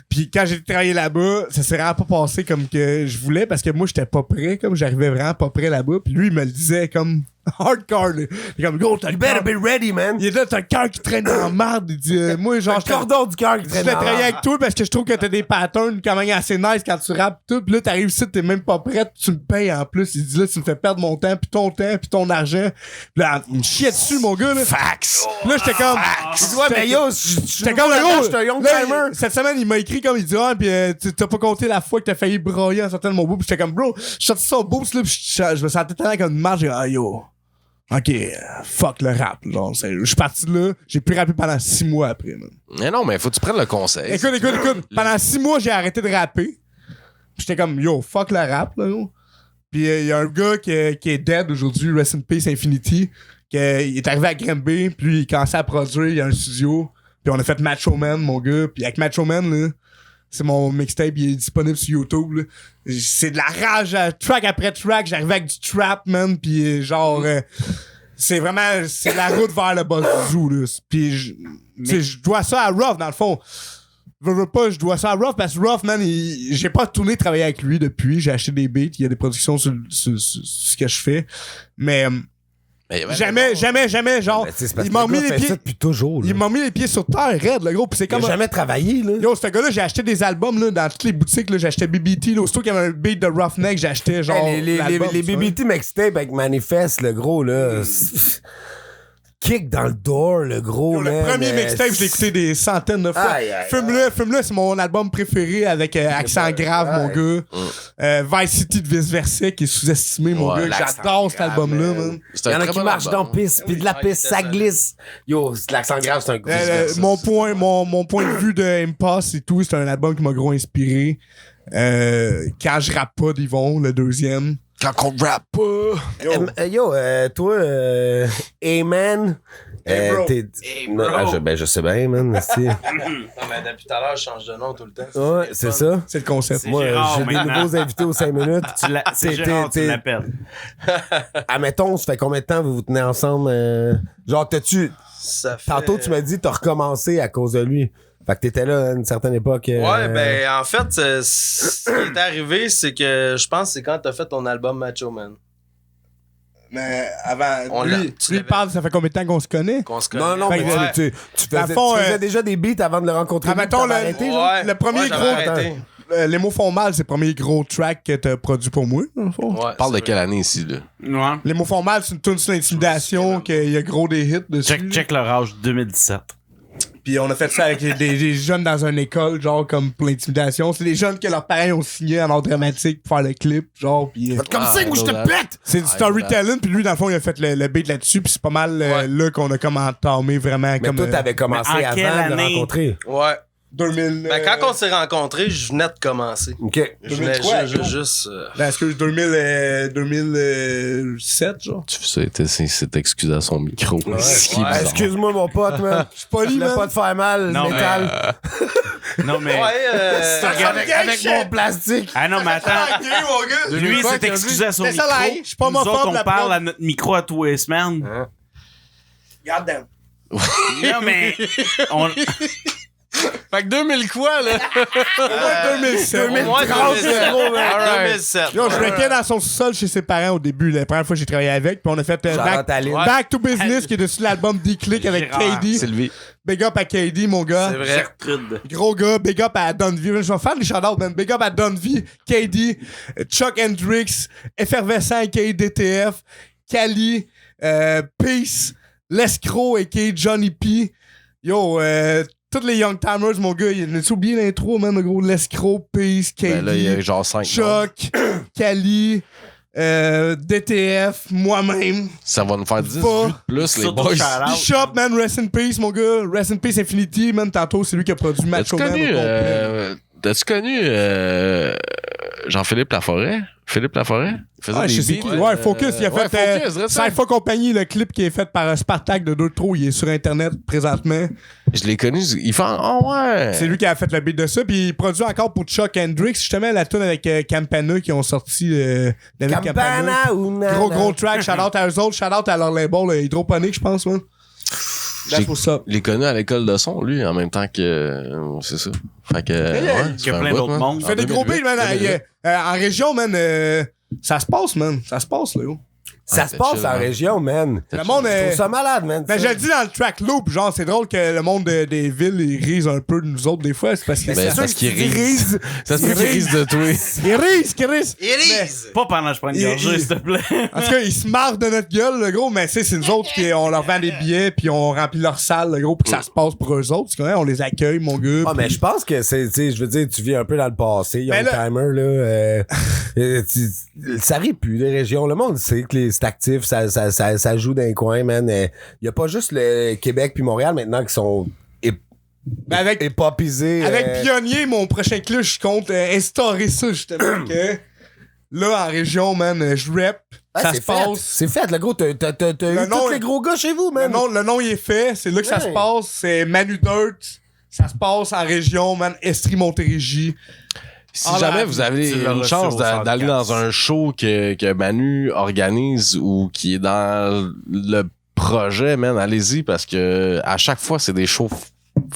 Puis quand j'ai travaillé là-bas, ça s'est vraiment pas passé comme que je voulais parce que moi, j'étais pas prêt. Comme j'arrivais vraiment pas prêt là-bas. Puis lui, il me le disait comme Hardcore, là. Il est comme, gros, t'as le better cœur. be ready, man. Il est là, t'as le cœur qui traîne dans la marde. Il dit, moi, genre, Le cordon du cœur qui je traîne voulais dans travailler la avec toi parce que je trouve que t'as des patterns quand même assez nice quand tu rappes tout. Pis là, t'arrives ici, t'es même pas prête, tu me payes en plus. Il dit là, tu me fais perdre mon temps, puis ton argent. Pis là, il me chiait dessus, mon gars, là. Fax! Pis là, j'étais comme. Ouais, mais yo, J'étais comme gros. j'étais un young Là, timer. cette semaine, il m'a écrit comme il dit, ah, pis t'as pas compté la fois que t'as failli broyer en sortant de mon bout. Pis j'étais comme, bro, je sorti ça au boost, là, pis je me sentais tellement comme une marge. J'ai dit, ah, yo. Ok, fuck le rap. Genre, je suis parti de là, j'ai plus rappé pendant 6 mois après, man. Mais non, mais faut que tu prennes le conseil. Écoute. Pendant 6 mois, j'ai arrêté de rapper. J'étais comme, yo, fuck le rap, là, yo. Puis il y a un gars qui est dead aujourd'hui, Rest in Peace Infinity, il est arrivé à Granby, puis lui, il commençait à produire, il y a un studio, puis on a fait Macho Man, mon gars. Puis avec Macho Man, là, c'est mon mixtape, il est disponible sur YouTube, là. C'est de la rage, track après track, j'arrivais avec du trap, man, puis genre... c'est vraiment... C'est la route vers le boss du zoo, là. Puis je dois ça à Ruff, dans le fond. Veux pas, je dois ça à Ruff, parce que Ruff, man, j'ai pas tourné travailler avec lui depuis. J'ai acheté des beats, il y a des productions sur ce que je fais. Mais... jamais, genre, il m'a mis les pieds depuis toujours. Là. Il m'a mis les pieds sur terre, raide, le gros. Pis c'est comme. Il a jamais travaillé, là. Yo, ce gars-là, j'ai acheté des albums, là, dans toutes les boutiques, là. J'achetais BBT, là. Aussitôt qu'il y avait un beat de Roughneck, j'achetais, genre. Hey, les BBT mixtape avec Manifest, le gros, là. Kick dans le door, le gros, là. Le premier mixtape, je l'ai écouté des centaines de fois. Fume-le, c'est mon album préféré avec accent grave, mon gars. Vice City de Vice Versa, qui est sous-estimé, mon gars. J'adore cet album-là, man. Il y en a qui marchent dans piste, puis de la piste, ça glisse. Yo, l'accent grave, c'est un gros. Mon point de vue de Impasse et tout, c'est un album qui m'a gros inspiré. Quand je rappe pas d'Yvon, le deuxième. Quand on rappe pas. Toi, Amen. Je sais bien, man. Non, mais depuis tout à l'heure, je change de nom tout le temps. Ouais, c'est ça. C'est le concept. Moi, j'ai des nouveaux invités aux 5 minutes. C'est Gérard, tu l'appelles. Admettons, ça fait combien de temps vous tenez ensemble? Genre, tantôt, tu m'as dit que t'as recommencé à cause de lui. Fait que t'étais là à une certaine époque. Ouais, ben, en fait, ce qui est arrivé, c'est que je pense que c'est quand t'as fait ton album Macho Man. Mais avant, lui parle, ça fait combien de temps qu'on se connaît? Non, mais tu faisais déjà des beats avant de le rencontrer. Mettons, le premier gros... Les mots font mal, c'est le premier gros track que t'as produit pour moi. Ouais, parle de quelle année ici, là? Ouais. Les mots font mal, c'est une tune sur l'intimidation, qu'il y a gros des hits dessus. Check le rage 2017. Puis on a fait ça avec des jeunes dans une école, genre comme pour l'intimidation. C'est des jeunes que leurs parents ont signé en art dramatique pour faire le clip, genre. Puis comme ça, où je te pète! C'est du storytelling, puis lui, dans le fond, il a fait le beat là-dessus, puis c'est pas mal là qu'on a comme entamé vraiment. Mais comme. Toi, t'avais commencé avant de le rencontrer. Ouais. 2000. Ben, quand on s'est rencontrés, je venais de commencer. OK. Je venais juste. Ben, est-ce que 2007, genre? Tu fais ça, c'est excusé à son micro. Excuse-moi, mon pote, man. Je suis pas libre, pas te faire mal, non, métal. Non, mais. Avec mon plastique. Ah non, mais attends. Lui, c'est excusé à son micro. Je suis pas Nous autres, on parle à notre micro à tous les semaines. Regarde them. Non, mais. Fait que 2000 quoi, là? 2007. 2007. Yo, je wreckais dans son sous-sol chez ses parents au début. La première fois que j'ai travaillé avec. Puis on a fait Back to Business qui est dessus l'album D-Click avec KD. Sylvie. Big up à KD, mon gars. C'est vrai. Gros gars. Big up à Dunvie. Je vais faire les shout-outs, man. Big up à Dunvie, KD, Chuck Hendricks, Effervescent et DTF, Cali, Peace, L'escroc et Johnny P. Yo, tous les Young Timers, mon gars, il a oublié l'intro, man, le gros L'escroc, Peace, KD, Ben là, il y a genre 5. Chuck, Cali, DTF, moi-même. Ça va nous faire 18 plus, les boys. Bishop, man, Rest in Peace, mon gars. Rest in Peace Infinity, man, tantôt, c'est lui qui a produit Macho Man. T'as-tu connu Jean-Philippe Laforêt? Philippe Laforêt? Il faisait des beats. Ouais, Focus, il a fait Cypher Compagnie, le clip qui est fait par Spartak de 2-3, il est sur Internet présentement. Je l'ai connu, il fait ouais! C'est lui qui a fait le beat de ça, puis il produit encore pour Chuck Hendricks, justement la tune avec Campana qui ont sorti David Campana. Gros track, shout-out à eux autres, shout-out à leur label Hydroponique, je pense, man. Je l'ai connu à l'école de son, lui, en même temps que. C'est ça. Fait que. Il y a plein d'autres mondes. Il fait des gros beats, man. En région, man. Ça se passe, man. Ça se passe, là. Ça se passe en région, man. Le monde Je trouve ça malade, man. Ben, je le dis dans le track loop, genre, c'est drôle que le monde des villes, ils risent un peu de nous autres, des fois. C'est parce que Ben, parce qu'ils risent. Ça se peut qu'ils risent de toi. Ils risent. Pas pendant que je prends une gorgée, s'il te plaît. En tout cas, ils se marrent de notre gueule, le gros, mais c'est nous autres qui on leur vend des billets, puis on remplit leur salle, le gros, pour que ça se passe pour eux autres. On les accueille, mon gars. Ah, mais je pense que c'est, tu sais, je veux dire, tu vis un peu dans le passé, Young Timer, là. Ça rit plus, les régions. Le monde sait que c'est actif, ça joue dans les coins, man. Y a pas juste le Québec puis Montréal maintenant qui sont épopisés. Avec Pionnier, mon prochain club, je compte instaurer ça, justement, que là, en région, man, je rap. Ça se passe. C'est fait, le gros. T'as eu tous les gros gars chez vous, man. Le nom, il est fait. C'est là que ça se passe. C'est Manu Dirt. Ça se passe en région, man. Estrie-Montérégie. Si jamais vous avez une chance d'aller dans un show que Manu organise ou qui est dans le projet, man, allez-y parce que à chaque fois, c'est des shows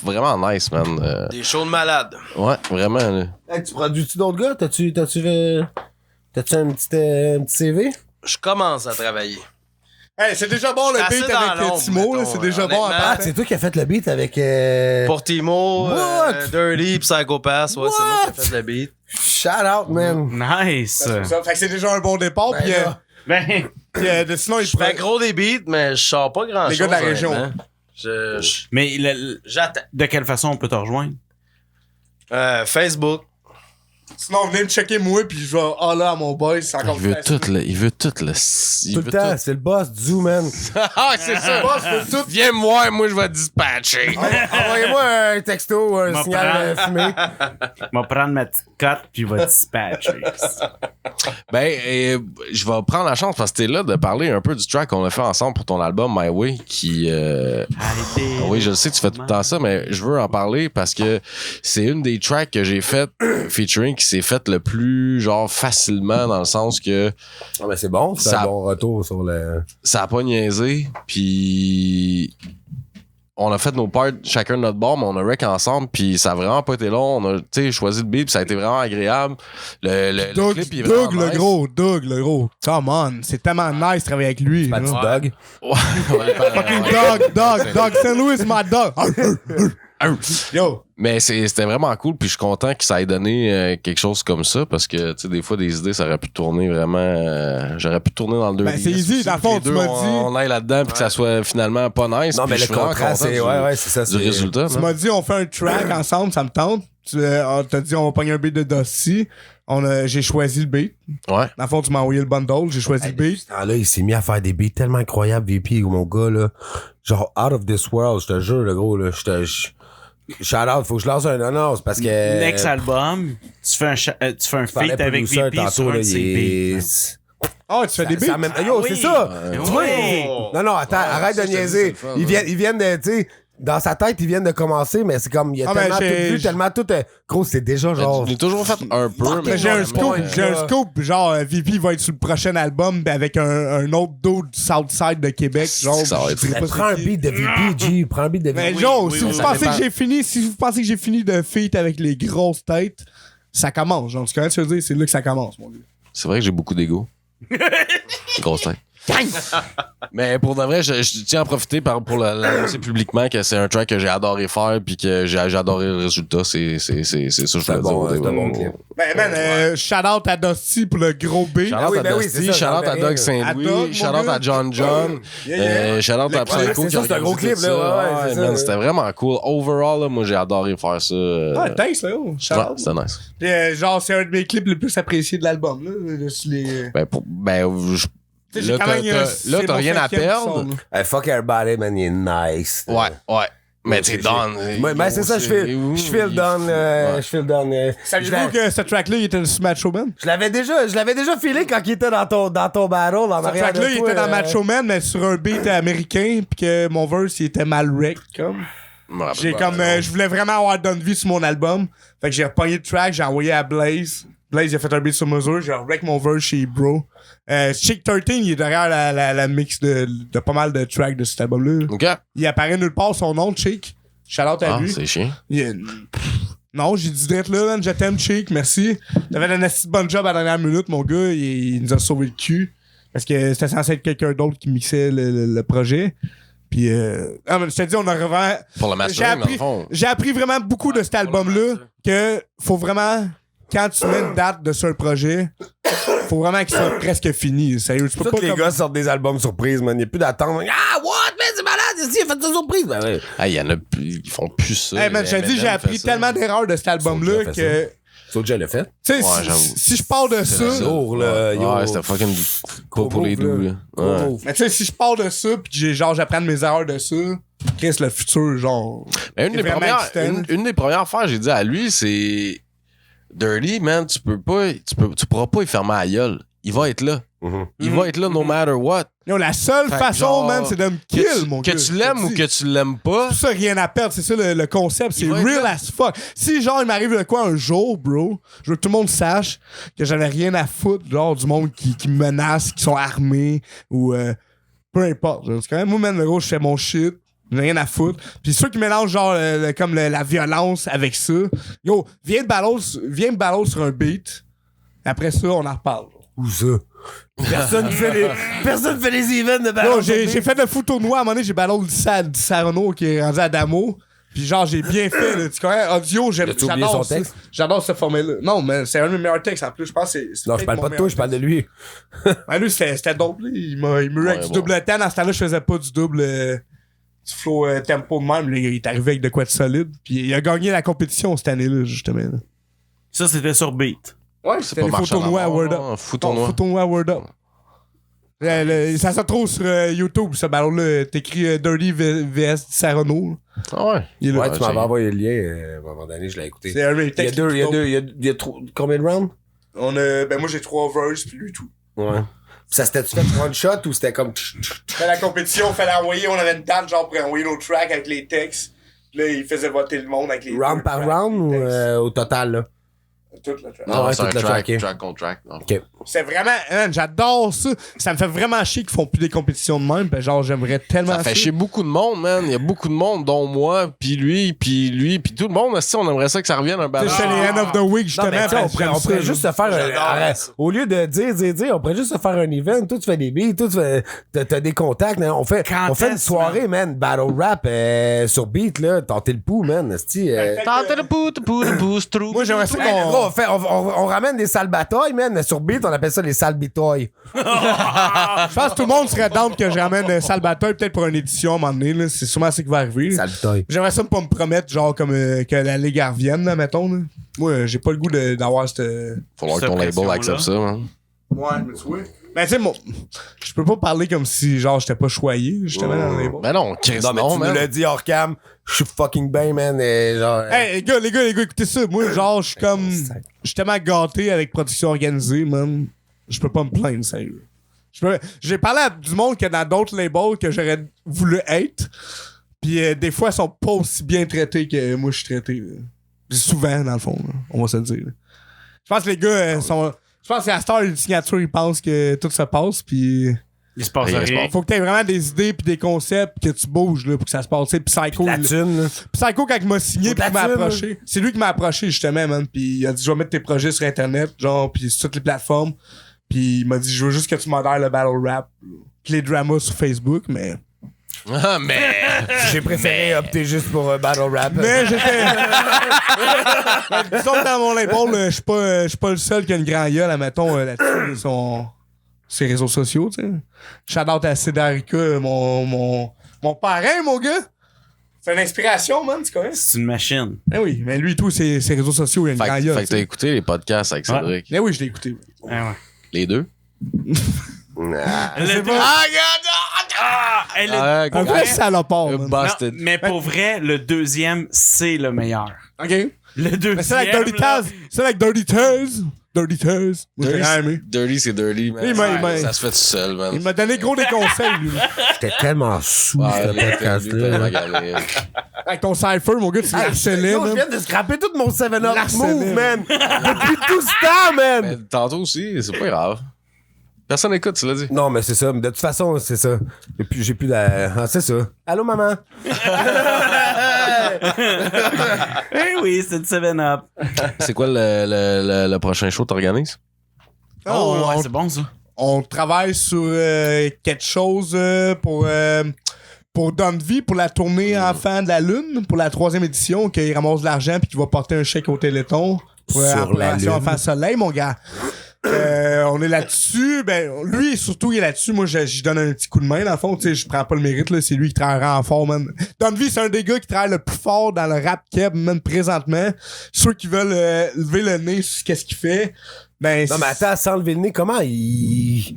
vraiment nice, man. Des shows de malade. Ouais, vraiment. Là. Hey, tu produis-tu d'autres gars? T'as-tu un petit CV? Je commence à travailler. Hey, c'est déjà bon le beat avec Timo, là, c'est déjà bon. Ah, c'est toi qui as fait le beat avec... Pour Timo, Dirty, Psychopath, ouais, c'est moi qui ai fait le beat. Shout out, man. Nice. Fait que c'est déjà un bon départ, puis sinon, Je fais gros des beats, mais je sors pas grand-chose. Les gars de la région. Mais j'attends. De quelle façon on peut te rejoindre? Facebook. Sinon, venez me checker moi, puis je vais là à mon boy, c'est encore Il veut tout le... Tout le temps, c'est le boss du Zoo, man. Ah, c'est ça. boss veut tout. Viens me voir, moi, je vais dispatcher. Envoyez-moi un texto, un signal fumé. Je vais prendre ma petite cote, puis je vais dispatcher. Ben, je vais prendre la chance, parce que t'es là, de parler un peu du track qu'on a fait ensemble pour ton album My Way, qui... oui, je le sais, tu fais tout le temps ça, mais je veux en parler parce que c'est une des tracks que j'ai faites featuring qui s'est faite le plus, genre, facilement, dans le sens que... Ah, mais c'est bon, c'est un bon retour sur le... Ça a pas niaisé, puis... On a fait nos parts chacun de notre bord, mais on a rec ensemble, puis ça a vraiment pas été long. On a choisi le beat, puis ça a été vraiment agréable. Le clip, il est vraiment nice. Doug, le gros. Come on, c'est tellement nice de travailler avec lui. C'est pas du Doug. Fucking Doug, St. Louis, my dog. Yo. Mais c'était vraiment cool, puis je suis content que ça ait donné quelque chose comme ça, parce que, tu sais, des fois, des idées, ça aurait pu tourner vraiment... j'aurais pu tourner dans le 2. Ben, c'est easy, dans le fond, tu m'as dit... On aille là-dedans, puis que ça soit finalement pas nice. Non, mais le contrat, c'est... Ouais, c'est ça. Du résultat. Tu m'as dit, on fait un track ensemble, ça me tente. On t'a dit, on va pogner un beat de Dusty. J'ai choisi le beat. Ouais. Dans le fond, tu m'as envoyé le bundle, j'ai choisi le beat. Là, il s'est mis à faire des beats tellement incroyables, VP, mon gars, là. Genre, out of this world, je te jure, le gros, là. Shout out, faut que je lance un annonce parce que. Next album, tu fais un feat avec VP sur un de ses beats. Oh, tu fais des beats? Yo, c'est ça! Tu vois? Non, attends, arrête de niaiser. Ils viennent de, tu sais, dans sa tête, ils viennent de commencer, mais c'est comme, il y a tellement tout vu, tellement tout. Gros, c'est déjà genre. J'ai toujours fait un peu, mais. J'ai un scoop, genre, VP va être sur le prochain album avec un autre dude du Southside de Québec. Genre, prends un beat de VP, G. Prends un beat de VP. Mais genre, si vous pensez que j'ai fini de feat avec les grosses têtes, ça commence. Genre, tu connais ce que je veux dire? C'est là que ça commence, mon gars. C'est vrai que j'ai beaucoup d'ego. Grosse tête. Mais pour de vrai, je tiens à profiter pour l'annoncer publiquement que c'est un track que j'ai adoré faire puis que j'ai adoré le résultat. C'est ça que je voulais dire. C'est un bon clip. Ben, man, shout out à Dusty pour le gros beat. Shout out à Dusty, shout out à Doug Saint-Louis, shout out à John, shout out à Psycho. C'est ça, c'est un gros clip, là. Ouais, c'était vraiment cool. Overall, là, moi, j'ai adoré faire ça. Ah, thanks, là. Shout out. C'était nice. Genre, c'est un de mes clips les plus appréciés de l'album, là. Là, t'as rien à perdre. Fuck everybody, man, il est nice. Ouais. Mais t'es done. Mais c'est ça, je feel done. Saviez-vous que ce track-là, il était sur Macho Man? Je l'avais déjà filé quand il était dans ton battle en arrière. Ce track-là, il était dans Macho Man, mais sur un beat américain, pis que mon verse, il était mal wreck, comme. Je voulais vraiment avoir donne vie sur mon album. Fait que j'ai repogné le track, j'ai envoyé à Blaze. Blaze, il a fait un beat sur mesure. J'ai wreck mon verse chez Bro. Chick 13, il est derrière la mix de pas mal de tracks de cet album-là. OK. Il apparaît nulle part son nom, Chick. Shout out à lui. C'est chiant. Non, j'ai dit d'être là, man. Je t'aime, Chick. Merci. T'avais un assez bon job à la dernière minute, mon gars. Il nous a sauvé le cul. Parce que c'était censé être quelqu'un d'autre qui mixait le projet. Puis, je te dis, on a vraiment. Pour le mastering, dans le fond. J'ai appris vraiment beaucoup de cet album-là. Que faut vraiment, quand tu mets une date de sur un projet, faut vraiment qu'il soit presque fini. Sérieux, tu peux Tous pas les gars sortent des albums surprises, man. Il n'y a plus d'attente. Ah, what, man, c'est malade, il a fait une surprise. Ben, ouais. Il y en a plus, ils font plus ça. Hey, man, je te dis, j'ai appris tellement d'erreurs de cet album-là que. Soulja l'a fait. Tu sais, si je pars de ça. Ouais, c'était fucking pas pour les doux, là. Ouais. Mais tu sais, si je pars de ça, pis j'apprends de mes erreurs de ça, Chris, le futur, genre. Mais une des premières affaires que j'ai dit à lui, c'est Dirty, man, tu pourras pas y fermer à la gueule. Il va être là. Il va être là no matter what. Yo, la seule façon, genre, man, c'est de me kill, mon gars. Que tu l'aimes ou que tu l'aimes pas. Tout ça, rien à perdre. C'est ça le concept. C'est real as fuck. Si, genre, il m'arrive de quoi un jour, bro, je veux que tout le monde sache que j'en ai rien à foutre, genre, du monde qui me menace, qui sont armés, ou peu importe. C'est quand même, moi, man, le gros, je fais mon shit. J'ai rien à foutre. Puis ceux qui mélangent, genre, comme la violence avec ça. Yo, viens me battle sur un beat. Après ça, on en reparle. Où ça? Personne fait les events de battle. J'ai fait le foot tournoi. À un moment donné, j'ai battle du Sarano qui est rendu à Damo. Puis genre, j'ai bien fait. Là, tu connais? Audio, j'adore ça. J'adore ce format-là. Non, mais c'est un de mes meilleurs textes en plus. Je pense que c'est non, je parle pas de toi, je parle de lui. Ben, lui, c'était dope. Là. Il m'a eu avec du double temps. Dans ce temps-là, je faisais pas du double du flow tempo de même. Là, il est arrivé avec de quoi de solide. Puis il a gagné la compétition cette année-là, justement. Là. Ça, c'était sur Beat. Ouais, c'était les photos tournois à Word Up. Photos tournois à Word Up. Ça se trouve sur YouTube, ce ballon-là. T'écris Dirty vs Sarano. Ah ouais. Tu m'avais envoyé le lien. À un moment donné, je l'ai écouté. C'est un retake. Il y a combien de rounds? Moi, j'ai 3 verses, puis lui, tout. Ouais. Ça s'était-tu fait one shot ou c'était comme. La compétition, fallait envoyer, on avait une date, genre, pour envoyer nos tracks avec les textes. Là, il faisait voter le monde avec les. Round par round ou au total, là? Toute la track. Non, c'est un track. Track contre track. OK. C'est vraiment. Man, j'adore ça. Ça me fait vraiment chier qu'ils font plus des compétitions de même. Pis genre, j'aimerais tellement ça. Ça fait chier beaucoup de monde, man. Il y a beaucoup de monde, dont moi, puis lui, puis tout le monde. Si on aimerait ça que ça revienne un battle. C'est les end of the week, justement. On pourrait juste se faire au lieu de dire, on pourrait juste se faire un event. Toi, tu fais des beats. Toi, t'as des contacts. On fait une soirée, man. Battle rap sur beat, là. Tentez le pouls, man. Tentez le pouls, moi, j'aimerais ça qu'on. On ramène des salles batailles, man. Mais sur beat, on appelle ça les salles bitailles. Je pense que tout le monde serait down que je ramène Salle Bataille peut-être pour une édition à un moment donné. Là. C'est sûrement ça qui va arriver. Salle bitaille. J'aimerais ça pas me promettre, genre, comme que la Ligue revienne, là, mettons. Là. Moi, j'ai pas le goût d'avoir cette. Falloir que ton label accepte ça, man. Ouais, mais tu vois. Ben, tu sais, je peux pas parler comme si, genre, j'étais pas choyé, justement, dans le label. Ben non, Chris, non, mais tu me l'as dit hors cam. Je suis fucking bien, man. Et genre. Hey, les gars, écoutez ça. Moi, genre, je suis comme. Je suis tellement gâté avec production organisée, man. Je peux pas me plaindre, sérieux. J'ai parlé à du monde que dans d'autres labels que j'aurais voulu être. Puis des fois, ils sont pas aussi bien traités que moi, je suis traité. Là. Souvent, dans le fond, là, on va se le dire. Là. Je pense que les gars sont. Je pense qu'à Star, une signature, ils pensent que tout se passe, puis. Il se passe rien. Faut que t'aies vraiment des idées puis des concepts que tu bouges là, pour que ça se passe. Puis Psycho. La thune, Psycho, quand il m'a signé puis il m'a approché. C'est lui qui m'a approché, justement, man. Puis il a dit, je vais mettre tes projets sur Internet, genre, puis sur toutes les plateformes. Puis il m'a dit, je veux juste que tu modères le battle rap. Puis les dramas sur Facebook, mais. Ah, mais. J'ai préféré opter juste pour battle rap. Mais j'étais. Disons que dans mon épaule, je suis pas le seul qui a une grande gueule, admettons, là-dessus. Ses réseaux sociaux, tu sais. Shout-out à Cédarica, mon parrain, mon gars. C'est une inspiration, man, tu connais? C'est une machine. Ben oui, mais lui et tout, ses réseaux sociaux, il y a une grande gueule. Fait que t'as écouté les podcasts avec Cédric. Ben oui, je l'ai écouté. Ouais. Ouais. Les deux? C'est pas... Un vrai salopard, man. Non, mais pour vrai, le deuxième, c'est le meilleur. OK. Le deuxième. Mais c'est avec Dirty Taz. C'est avec Dirty Taz. Dirty Taz. Dirty, c'est dirty, man. Ça se fait tout seul, man. Il m'a donné gros des conseils, lui. J'étais tellement sous ce podcast-là. Avec ton cypher, mon gars, tu l'harcelais, Je viens de scraper tout mon 7-Up move, man. Depuis tout ce temps, man. Mais tantôt aussi, c'est pas grave. Personne n'écoute, tu l'as dit. Non, mais c'est ça. De toute façon, c'est ça. Et puis, j'ai plus de... Ah, c'est ça. Allô, maman? Eh oui, c'est le 7-Up. C'est quoi le prochain show que t'organises? Oh, ouais, c'est bon, ça. on travaille sur quelque chose pour Dunvey, pour la tournée Enfants de la Lune, pour la 3e édition, qu'il ramasse de l'argent puis qu'il va porter un chèque au Téléthon pour la Lune. Enfants Soleil, mon gars. On est là-dessus. Ben, lui, surtout, il est là-dessus. Moi, je donne un petit coup de main, dans le fond. Tu sais, je prends pas le mérite, là. C'est lui qui travaille en fort, man. Dunvey, c'est un des gars qui travaille le plus fort dans le rap keb, man, présentement. Ceux qui veulent lever le nez sur qu'est-ce qu'il fait. Ben, non, mais attends, sans lever le nez, comment il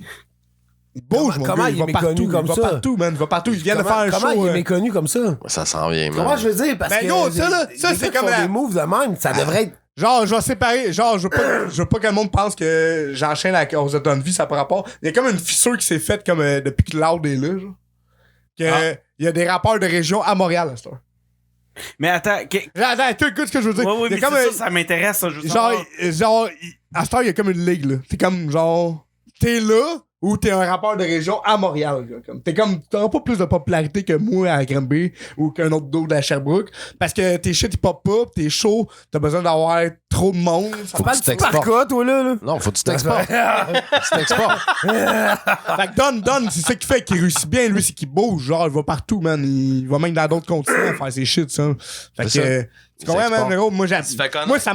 bouge, mon comment gars. il est méconnu comme ça? Il va partout, man. Il va partout. Il vient de faire un show. Comment il est méconnu comme ça? Ça s'en vient, man. Comment je veux dire? Parce ben, que non, ça, c'est comme des moves de même. Ça devrait être... Genre, je vais séparer. Genre, je veux pas que le monde pense que j'enchaîne à cause de Dunvey, ça par rapport. Il y a comme une fissure qui s'est faite comme depuis que Loud est là, genre. Que il y a des rappeurs de région à Montréal, à cette heure. Mais attends, Attends, tu écoutes ce que je veux dire. oui, Il y a mais comme ça m'intéresse, ça. Genre, à cette heure, il y a comme une ligue, là. T'es comme, genre, t'es là ou t'es un rappeur de région à Montréal, là. T'auras pas plus de popularité que moi à Granby ou qu'un autre dos à Sherbrooke. Parce que tes shit, ils pop up, t'es chaud, t'as besoin d'avoir trop de monde. Faut que tu t'exportes. Par quoi, toi, là? Non, faut que tu t'exportes. Tu t'exportes. Fait que Don, c'est ça qui fait qu'il réussit bien, lui, c'est qu'il bouge. Genre, il va partout, man. Il va même dans d'autres continents faire ses shit, ça. Fait que, tu comprends, man, gros? Moi, ça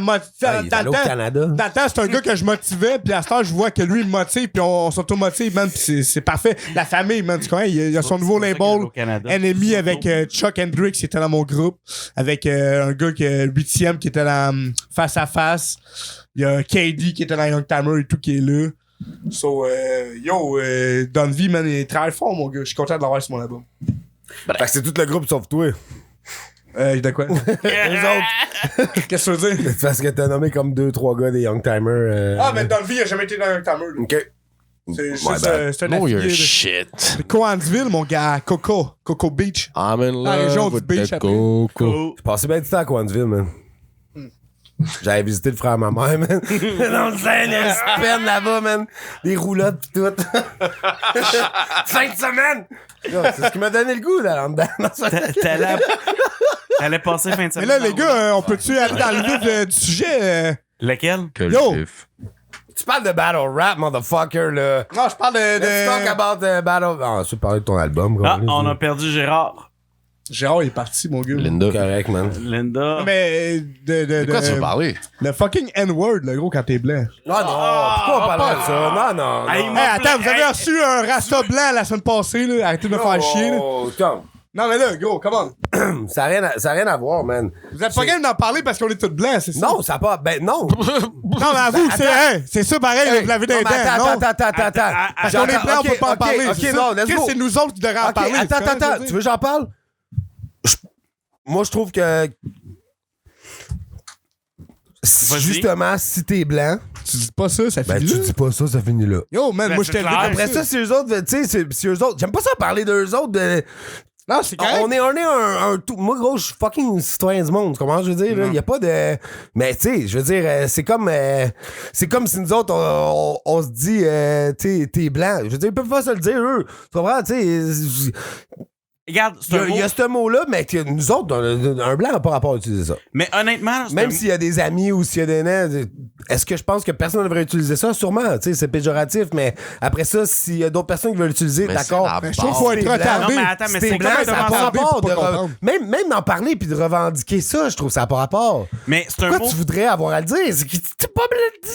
me motive. Dans le Canada. Dans le temps, c'est un gars que je motivais, puis à ce temps, je vois que lui, il me motive, puis on s'auto-motive, man, puis c'est parfait. La famille, man, tu comprends? Il a son nouveau label, Enemy, avec Chuck Hendricks, qui était dans mon groupe, avec un gars qui est 8e, qui était dans Face à Face. Il y a KD, qui était dans Young Timer et tout, qui est là. So, Dunvey, man, il est très fort, mon gars. Je suis content de l'avoir sur mon album. Fait que c'est tout le groupe sauf toi. De quoi? Eux autres. Qu'est-ce que tu veux dire? C'est parce que t'as nommé comme 2-3 gars des Young Timers. Ah, mais Dunvey, il a jamais été dans Young Timer. Là. OK. C'est un Know your affilié shit. de Coansville, mon gars. Coco Beach. I'm in La région love du with beach the après. coco. Je passais bien du temps à Coansville, man. J'avais visité le frère à ma mère, man. Dans le scène, il y a une peine là-bas, man. Des roulottes pis tout. Fin de semaine! C'est ce qui m'a donné le goût, là, en dedans. T'allais passer fin de Mais semaine. là, les gars, on peut-tu aller dans le vif du sujet? Lequel? Yo! Tu parles de battle rap, motherfucker, là. Non, je parle Let's talk about battle... Ah, tu parles de ton album, quoi. Ah, on a perdu Gérard. Gérard, il est parti, mon gars. Linda. Correct, man. Linda. Mais De quoi tu veux parler? Le fucking N-word, le gros, quand t'es blanc. Non, pourquoi on parle de ça? Non. Hey, Hey, attends, vous avez reçu un rasta blanc la semaine passée, là. Arrêtez de me faire chier, là. Comme. Non, mais là, gros, come on. Ça a rien à voir, man. Vous êtes pas game d'en parler parce qu'on est tous blancs, c'est ça? Non, ça a pas... Ben, non. Non, mais avoue, c'est ça pareil, vous l'avez des dents, non? Attends. Parce qu'on est blancs, on peut pas en parler. Ok, non, let's go. C'est nous autres qui devraient en parler. Attends. Tu veux que j'en parle? Moi, je trouve que... Justement, si t'es blanc... Tu dis pas ça, ça Ben, finit tu là. dis pas ça, ça finit là. Yo, man, moi, je t'ai clair. Après ça, si eux autres... Tu sais, si eux autres... J'aime pas ça parler d'eux autres. Non, c'est correct. On est un tout. Moi, gros, je suis fucking citoyen du monde. Comment je veux dire? Il y a pas de. Mais, tu sais, je veux dire, c'est comme si nous autres, on se dit, t'es blanc. Je veux dire, ils peuvent pas se le dire, eux. Tu comprends? Tu sais. Regarde, c'est un Il y a ce mot-là, mais que nous autres, un blanc n'a pas rapport à utiliser ça. Mais honnêtement, c'est Même s'il y a des amis ou s'il y a des nains, est-ce que je pense que personne ne devrait utiliser ça? Sûrement, tu sais, c'est péjoratif, mais après ça, s'il y a d'autres personnes qui veulent l'utiliser, Mais d'accord. c'est la Je trouve qu'il faut être blanc. retardé. Non, mais attends, mais Si t'es c'est blanc, comment ça n'a pas retardé rapport. pour pas comprendre. Même d'en parler puis de revendiquer ça, je trouve ça n'a pas rapport. Mais c'est un Pourquoi mot. tu voudrais avoir à le dire? C'est que t'es pas blanc.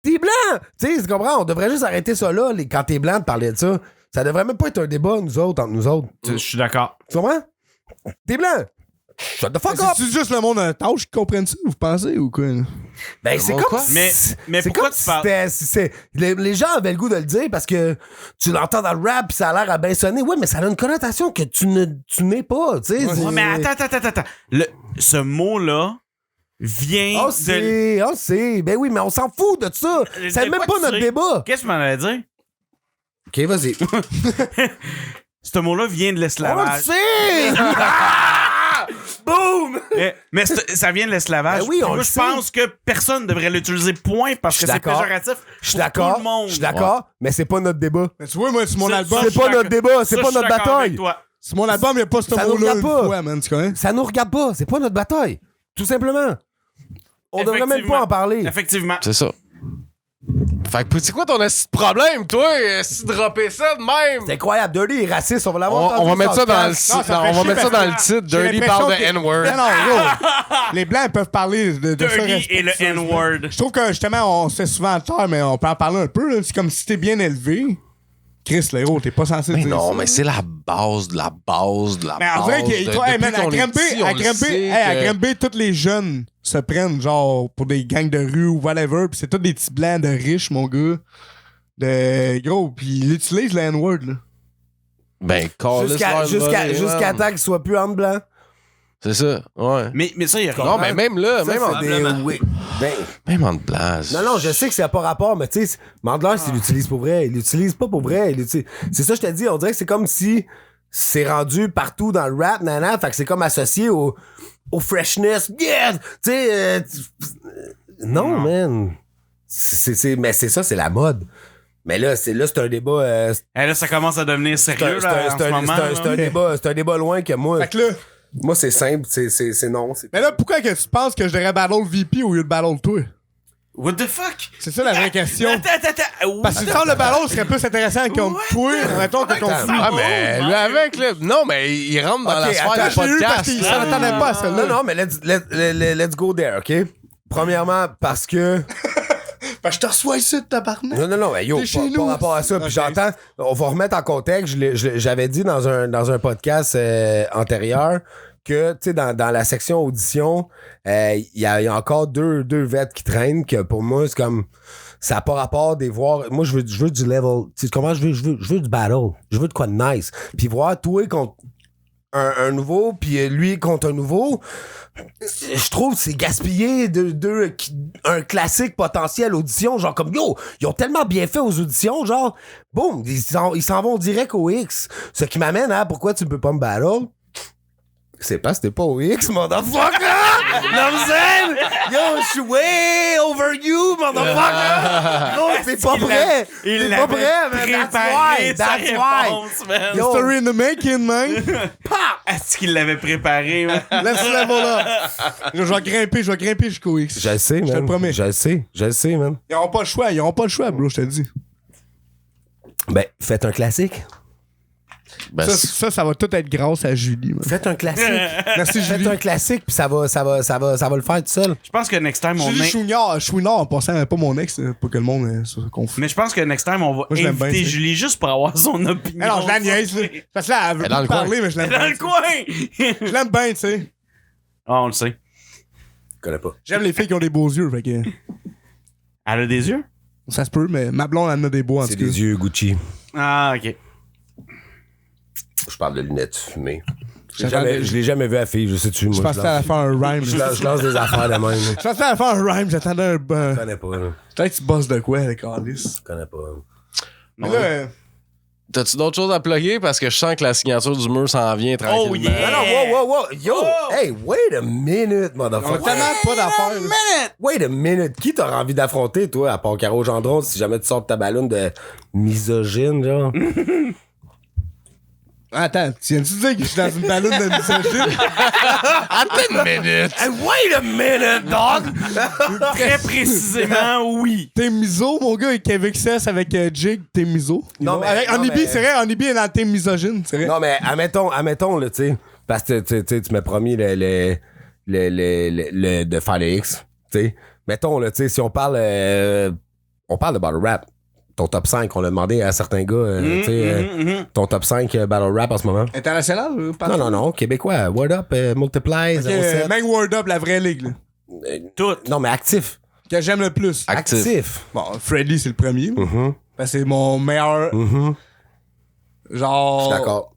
T'es blanc. Tu sais, tu comprends? On devrait juste arrêter ça là, quand t'es blanc, de parler de ça. Ça devrait même pas être un débat, entre nous autres. Je suis d'accord. Tu comprends? T'es blanc. Shut the fuck up. C'est juste le monde d'un tâche qui comprenne ça, vous pensez, ou quoi? Ben, c'est monde comme quoi? Mais c'est pourquoi comme tu si parles? les gens avaient le goût de le dire parce que tu l'entends dans le rap pis ça a l'air à bien sonner. Ouais, mais ça a une connotation que tu n'es pas, tu sais. Ouais, mais attends. Ce mot-là vient On sait. Ben oui, mais on s'en fout de ça. C'est même pas notre débat. Qu'est-ce que tu m'en allais dire? OK, vas-y. Ce mot-là vient de On le l'esclavage. sait! Boom! Mais ça vient de l'esclavage. Ben oui, on Moi, le je sait. pense que personne devrait l'utiliser, point, parce Je que suis c'est d'accord. péjoratif. Je suis pour d'accord. tout le monde. Je suis d'accord, mais c'est pas notre débat. Mais tu vois, moi, c'est mon Ça, album. ça, C'est je suis pas notre d'accord. débat, c'est Ça, pas je suis notre d'accord avec bataille. toi. C'est mon album, il n'y a pas ce Ça nous mot-là regarde une pas. fois, man, tu connais? Ça nous regarde pas, c'est pas notre bataille. Tout simplement. On devrait même pas en parler. Effectivement. C'est ça. Fait que c'est quoi ton problème, toi? Si dropper ça de même? C'est incroyable. Dirty est raciste. On va l'avoir. On va mettre ça dans le Non, on va mettre ça dans le titre. Dirty parle de N-word. Non, gros. Les Blancs peuvent parler de ça. Dirty et le N-word. Je trouve que justement, on se fait souvent à tort, mais on peut en parler un peu. Là. C'est comme si t'es bien élevé. Chris, le héros, t'es pas censé dire Non, ça. mais c'est la base de la base de la Mais on dirait à Granby, tous les jeunes se prennent genre pour des gangs de rue ou whatever, pis c'est tous des petits blancs de riches, mon gars. De gros, pis ils utilisent le N-word, là. Ben, Jusqu'à temps qu'il soit plus en blanc. C'est ça, ouais. Mais ça, il y a Non, mais même là, Ça, même en même en place. Non, je sais que ça n'a pas rapport, mais tu sais, Mandler, s'il l'utilise pour vrai, il l'utilise pas pour vrai. C'est ça, je te dis, on dirait que c'est comme si c'est rendu partout dans le rap, fait que c'est comme associé au freshness. Yeah! Tu sais, non, man. Mais c'est ça, c'est la mode. Mais là, c'est un débat. Là, ça commence à devenir sérieux, là, en ce moment. C'est un débat loin que moi. Fait que là. Moi, c'est simple, c'est non. Mais là, pourquoi que tu penses que je devrais battle VP au lieu de battle toi? What the fuck? C'est ça la vraie question. Attends. Parce que si le battle serait plus intéressant comme toi, mettons que ton fou. Ah, mais lui avec, là. Non, mais il rentre dans la sphère du podcast. Parce qu'il s'en attendait pas à celle-là. Non, mais let's go there, OK? Premièrement, parce que... Parce que je te reçois ici de tabarnak. Non, mais yo, par rapport à ça. Puis j'entends, on va remettre en contexte, j'avais dit dans un podcast antérieur que, tu sais, dans la section audition, il y a encore deux vêtements qui traînent, que pour moi, c'est comme, ça n'a pas rapport des voir. Moi, je veux du level. Tu sais comment je veux du battle. Je veux de quoi de nice. Puis voir toi contre un nouveau, puis lui contre un nouveau, je trouve que c'est gaspillé un classique potentiel audition, genre comme yo, ils ont tellement bien fait aux auditions, genre boum, ils s'en vont direct au X, ce qui m'amène à pourquoi tu peux pas me battle. C'est pas si t'es pas au X, motherfucker! Yo, je suis way over you, motherfucker! Yo, c'est pas vrai! C'est pas vrai, man! That's why! Yo, story in the making, man! Est-ce qu'il l'avait préparé, man? Laisse le là. Je vais grimper jusqu'au X. Je le sais, man. Je te le promets. Je le sais, man. Ils auront pas le choix, bro, je te le dis. Ben, faites un classique. Ben, ça va tout être grâce à Julie. Man. Faites un classique. Merci, Julie. Faites un classique, puis ça va le faire tout seul. Je pense que next time, on Julie Chouinard, en passant, pas mon ex, pour que le monde se confie. Mais je pense que next time, on va inviter Julie juste pour avoir son opinion. Alors, je la niaise, là. Parce que là, elle veut pas parler, mais je l'aime bien. Dans le coin! Je l'aime bien, tu sais. Ah, on le sait. Je connais pas. J'aime les filles qui ont des beaux yeux, fait que... Elle a des yeux? Ça se peut, mais ma blonde, elle en a des beaux, en tout cas. C'est des yeux Gucci. Ah, OK. Je parle de lunettes fumées. Je l'ai jamais vu à la fille, je sais-tu. Je pensais à faire un rhyme. Je lance des affaires de même. Je pensais à faire un rhyme, j'attendais un... Je connais pas. Peut-être que tu bosses de quoi, avec Alice. Je connais pas. Mais là... T'as-tu d'autres choses à plugger? Parce que je sens que la signature du mur s'en vient tranquillement. Oh yeah! Non, wow. Yo, hey, wait a minute, motherfucker. On a tellement pas d'affaires. Wait a minute. Qui t'aurait envie d'affronter, toi, à part Caro Gendron, si jamais tu sors de ta ballonne de misogyne, genre? Attends, tu viens-tu de dire que je suis dans une ballonne de misogyne? Attends une minute! Hey, wait a minute, dog! Très précisément, oui. T'es miso, mon gars, avec Kevin Cess avec Jig, t'es miso. Non, mais... c'est vrai, Onibi est dans le team misogyne, c'est vrai. Non, mais admettons, là, tu sais, parce que tu m'as promis de faire le X, tu sais. Mettons, là, tu sais, si on parle de battle rap, ton top 5, on l'a demandé à certains gars, tu sais, ton top 5 battle rap en ce moment. International? Non, québécois. Word Up, Multiply, 07. Même Word Up, la vraie ligue, là. Tout. Non, mais actif. Que j'aime le plus. Actif. Bon, Freddy, c'est le premier. Parce que c'est mon meilleur... Genre... Je suis d'accord.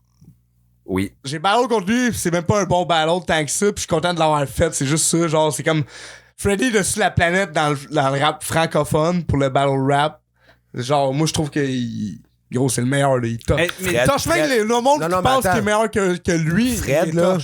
Oui. J'ai battle contre lui, pis c'est même pas un bon battle tant que ça, pis je suis content de l'avoir fait, c'est juste ça, genre, c'est comme Freddy dessus la planète dans le rap francophone pour le battle rap. Genre, moi, je trouve que gros, c'est le meilleur, là, il top. Touche même le monde qui pense qu'il est meilleur que lui. Fred, là,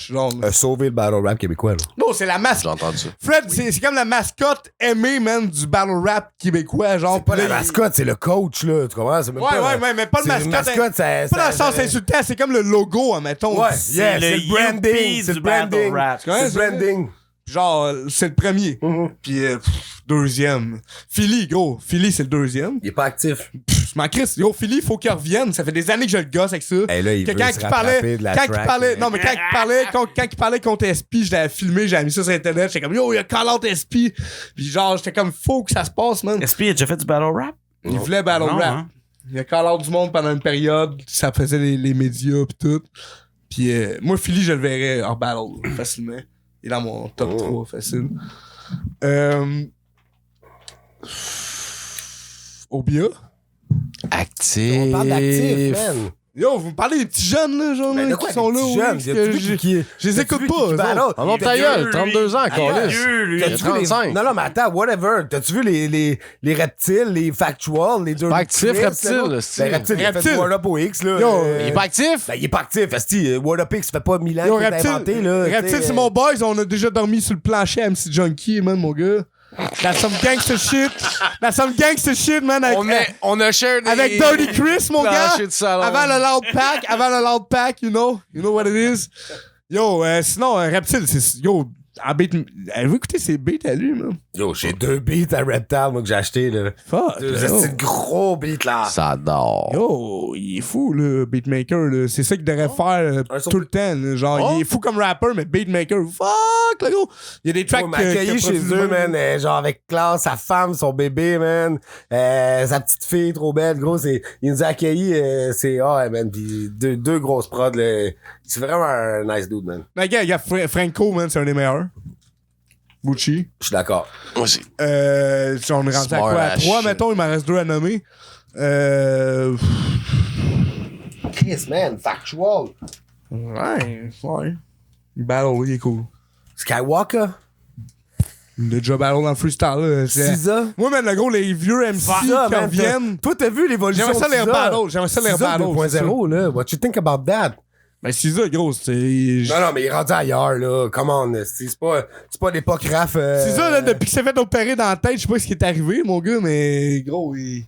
a sauvé le battle rap québécois, là. Non, c'est la mascotte. J'ai entendu ça. Fred, c'est comme la mascotte aimée, man, du battle rap québécois, genre. C'est pas la mascotte, c'est le coach, là, tu comprends? C'est même ouais, mais pas le mascotte. Pas dans le sens insultant, c'est comme le logo, admettons. Ouais, c'est le branding. C'est le branding. C'est le branding. Genre, c'est le premier. Puis deuxième. Philly, gros. Philly, c'est le deuxième. Il est pas actif. Je m'en crisse. Gros, Philly, il faut qu'il revienne. Ça fait des années que je le gosse avec ça. Et là, il Que veut quand se il rattraper parlait, de la quand il track, parlait, mais- non, mais quand il parlait contre SP, je l'avais filmé, j'avais mis ça sur Internet. J'étais comme, yo, il y a call out SP. Puis genre, j'étais comme, faut que ça se passe, man. SP a déjà fait du battle rap? Il voulait battle Non, rap. hein. Il a call out du monde pendant une période. Ça faisait les médias pis tout. Puis moi, Philly, je le verrais hors battle facilement. Il est dans mon top 3 facile. Obia. Actif. On parle d'actif, man. Yo, vous me parlez des petits jeunes, là, genre, Ben, là, de qui quoi, sont des là, petits oui, jeunes? parce T'as-tu que vu je qui- je les écoute t'as-tu vu pas, qui eux battle? autres. On monte ta gueule, 32 ans, câlisse. Lui. T'as-tu vu les... 35. Non, mais attends, whatever. T'as-tu vu les reptiles, les factuals, les deux... pas actif, Chris, reptile, là? le style. Ben, reptile, il a fait Reptile. du Word Up au X, là. Yo, Il est pas actif? Ben, il est pas actif, esti. Word Up X, ça fait pas 1000 ans Yo, qu'il est inventé, là. Reptile, c'est mon boys, on a déjà dormi sur le plancher à MC Junkie, man, mon gars. That's some gangster shit. That's some gangster shit, man. On a share des... Avec Dirty Chris, mon gars. planchers de salon. Avant le loud pack, you know what it is. Yo, sinon, Reptile, c'est. Yo, en beat. Avez-vous écouté ses beats à lui, man? Yo, j'ai 2 beats à Reptile, moi, que j'ai acheté, là. Fuck. C'est gros beats, là. Ça adore. Yo, il est fou, le beatmaker, là. C'est ça qu'il devrait faire tout le temps, là. Genre, il est fou comme rapper, mais beatmaker, fuck, là, gros. Il y a des tracks Il m'a accueilli chez eux, man, genre avec classe, sa femme, son bébé, man, sa petite fille trop belle, gros, il nous a accueillis, man, pis deux grosses prods, là. C'est vraiment un nice dude, man. Mais gars, Franco, man, c'est un des meilleurs. Gucci. Je suis d'accord. Moi aussi. On est rendu à Smart quoi? À as 3, shit. mettons, il m'en reste 2 à nommer. Chris, man, factual. Ouais. Battle, il est cool. Skywalker, Il a déjà battle dans le freestyle, là. SZA. Moi, man, le gros, les vieux MC SZA, qui man, reviennent. Toi, t'as vu l'évolution J'aimerais ça de les SZA? battle. J'aimerais ça les SZA battle. 2.0, là. What you think about that? Ben, c'est ça, gros. C'est Non, mais il est rendu ailleurs, là. Come on, c'est pas l'époque raf. ça, là, depuis qu'il s'est fait opérer dans la tête, je sais pas ce qui est arrivé, mon gars, mais gros, il.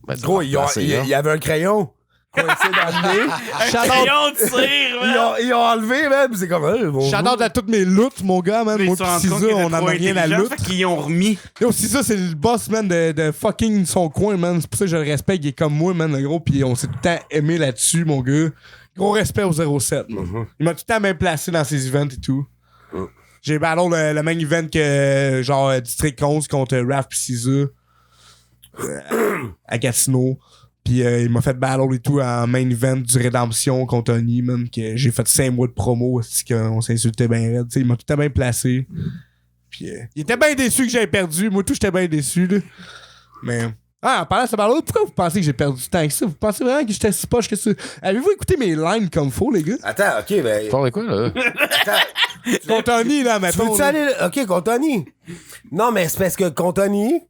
Ben, Gros, il y avait un crayon. Coincé dans le nez. Crayon de cire, man! Ils ont enlevé, même. C'est comme, bonjour. Shout-out à toutes mes luttes, mon gars, man. Moi, Ils se sont pis rendus compte Cisa, qu'il était on en trop a rien à intelligent, lutte. fait qu'ils ont remis. Yo, Cisa, c'est le boss, man, de fucking son coin, man. C'est pour ça que je le respecte. Il est comme moi, man, le gros. Pis on s'est tout le temps aimé là-dessus, mon gars. Gros respect au 07, man. Il m'a tout le temps bien placé dans ses events et tout. J'ai battle le même event que, genre, District 11 contre Raph pis Cisa. À Gatineau. Puis il m'a fait battle et tout en main event du Redemption contre Tony, man, que j'ai fait 5 mois de promo, c'est qu'on s'insultait bien raide. T'sais, il m'a tout le temps bien placé. Puis il était bien déçu que j'avais perdu. Moi, tout, j'étais bien déçu, là. Mais... Ah, en parlant de ce battle, pourquoi vous pensez que j'ai perdu du temps avec ça? Vous pensez vraiment que j'étais si poche que ça? Avez-vous écouté mes lines comme faux, les gars? Attends, ok, ben. Parle de quoi, là? Attends. Contre Tony, là, Tu mettons. veux-tu là. aller. Ok, contre Tony. Non, mais c'est parce que contre Tony.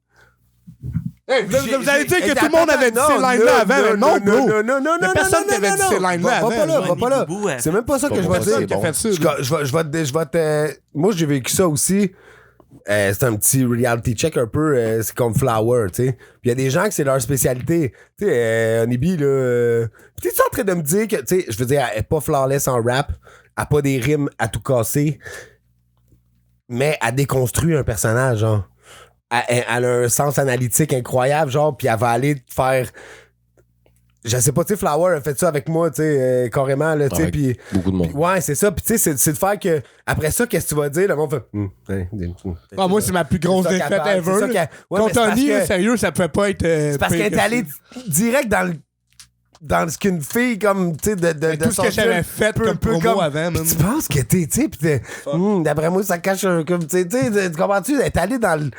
Hey, vous allez dire que Hey, tout le monde avait dit attends, ces lines-là avant, mais non, bro. Non, Il y a personne qui avait dit ces lines-là Va avant. pas là, va pas là. Boubou, ouais. C'est même pas ça que je vais Personne dire. qui a fait ça. là. Je vais te. Moi, j'ai vécu ça aussi. C'est un petit reality check un peu. C'est comme Flower, tu sais. Puis il y a des gens que c'est leur spécialité. Tu sais, Onibi, là. Puis t'es en train de me dire que, tu sais, je veux dire, elle est pas flawless en rap. Elle a pas des rimes à tout casser. Mais elle déconstruit un personnage, genre. Elle a un sens analytique incroyable, genre. Puis elle va aller te faire. Je sais pas, tu sais, Flower a fait ça avec moi, tu sais, carrément, là, tu sais. Avec Puis. Beaucoup de monde. Ouais, c'est ça. Puis tu sais, c'est de faire que après ça, qu'est-ce que tu vas dire? Le monde fait. Ah, moi, c'est ma plus grosse C'est ça défaite capable, c'est ever. ça là. qu'elle- ouais, Contre mais c'est parce Tony, que- là, sérieux, ça pouvait pas être. C'est parce pire qu'elle est que allée ça. direct dans ce qu'une fille comme, tu sais, de Tout ce son que j'avais style, fait peu- comme peu promo avant, Puis man. tu penses que t'es, tu sais, pis d'après moi, ça cache un, comme, tu sais, tu comprends-tu? Elle est allée dans le.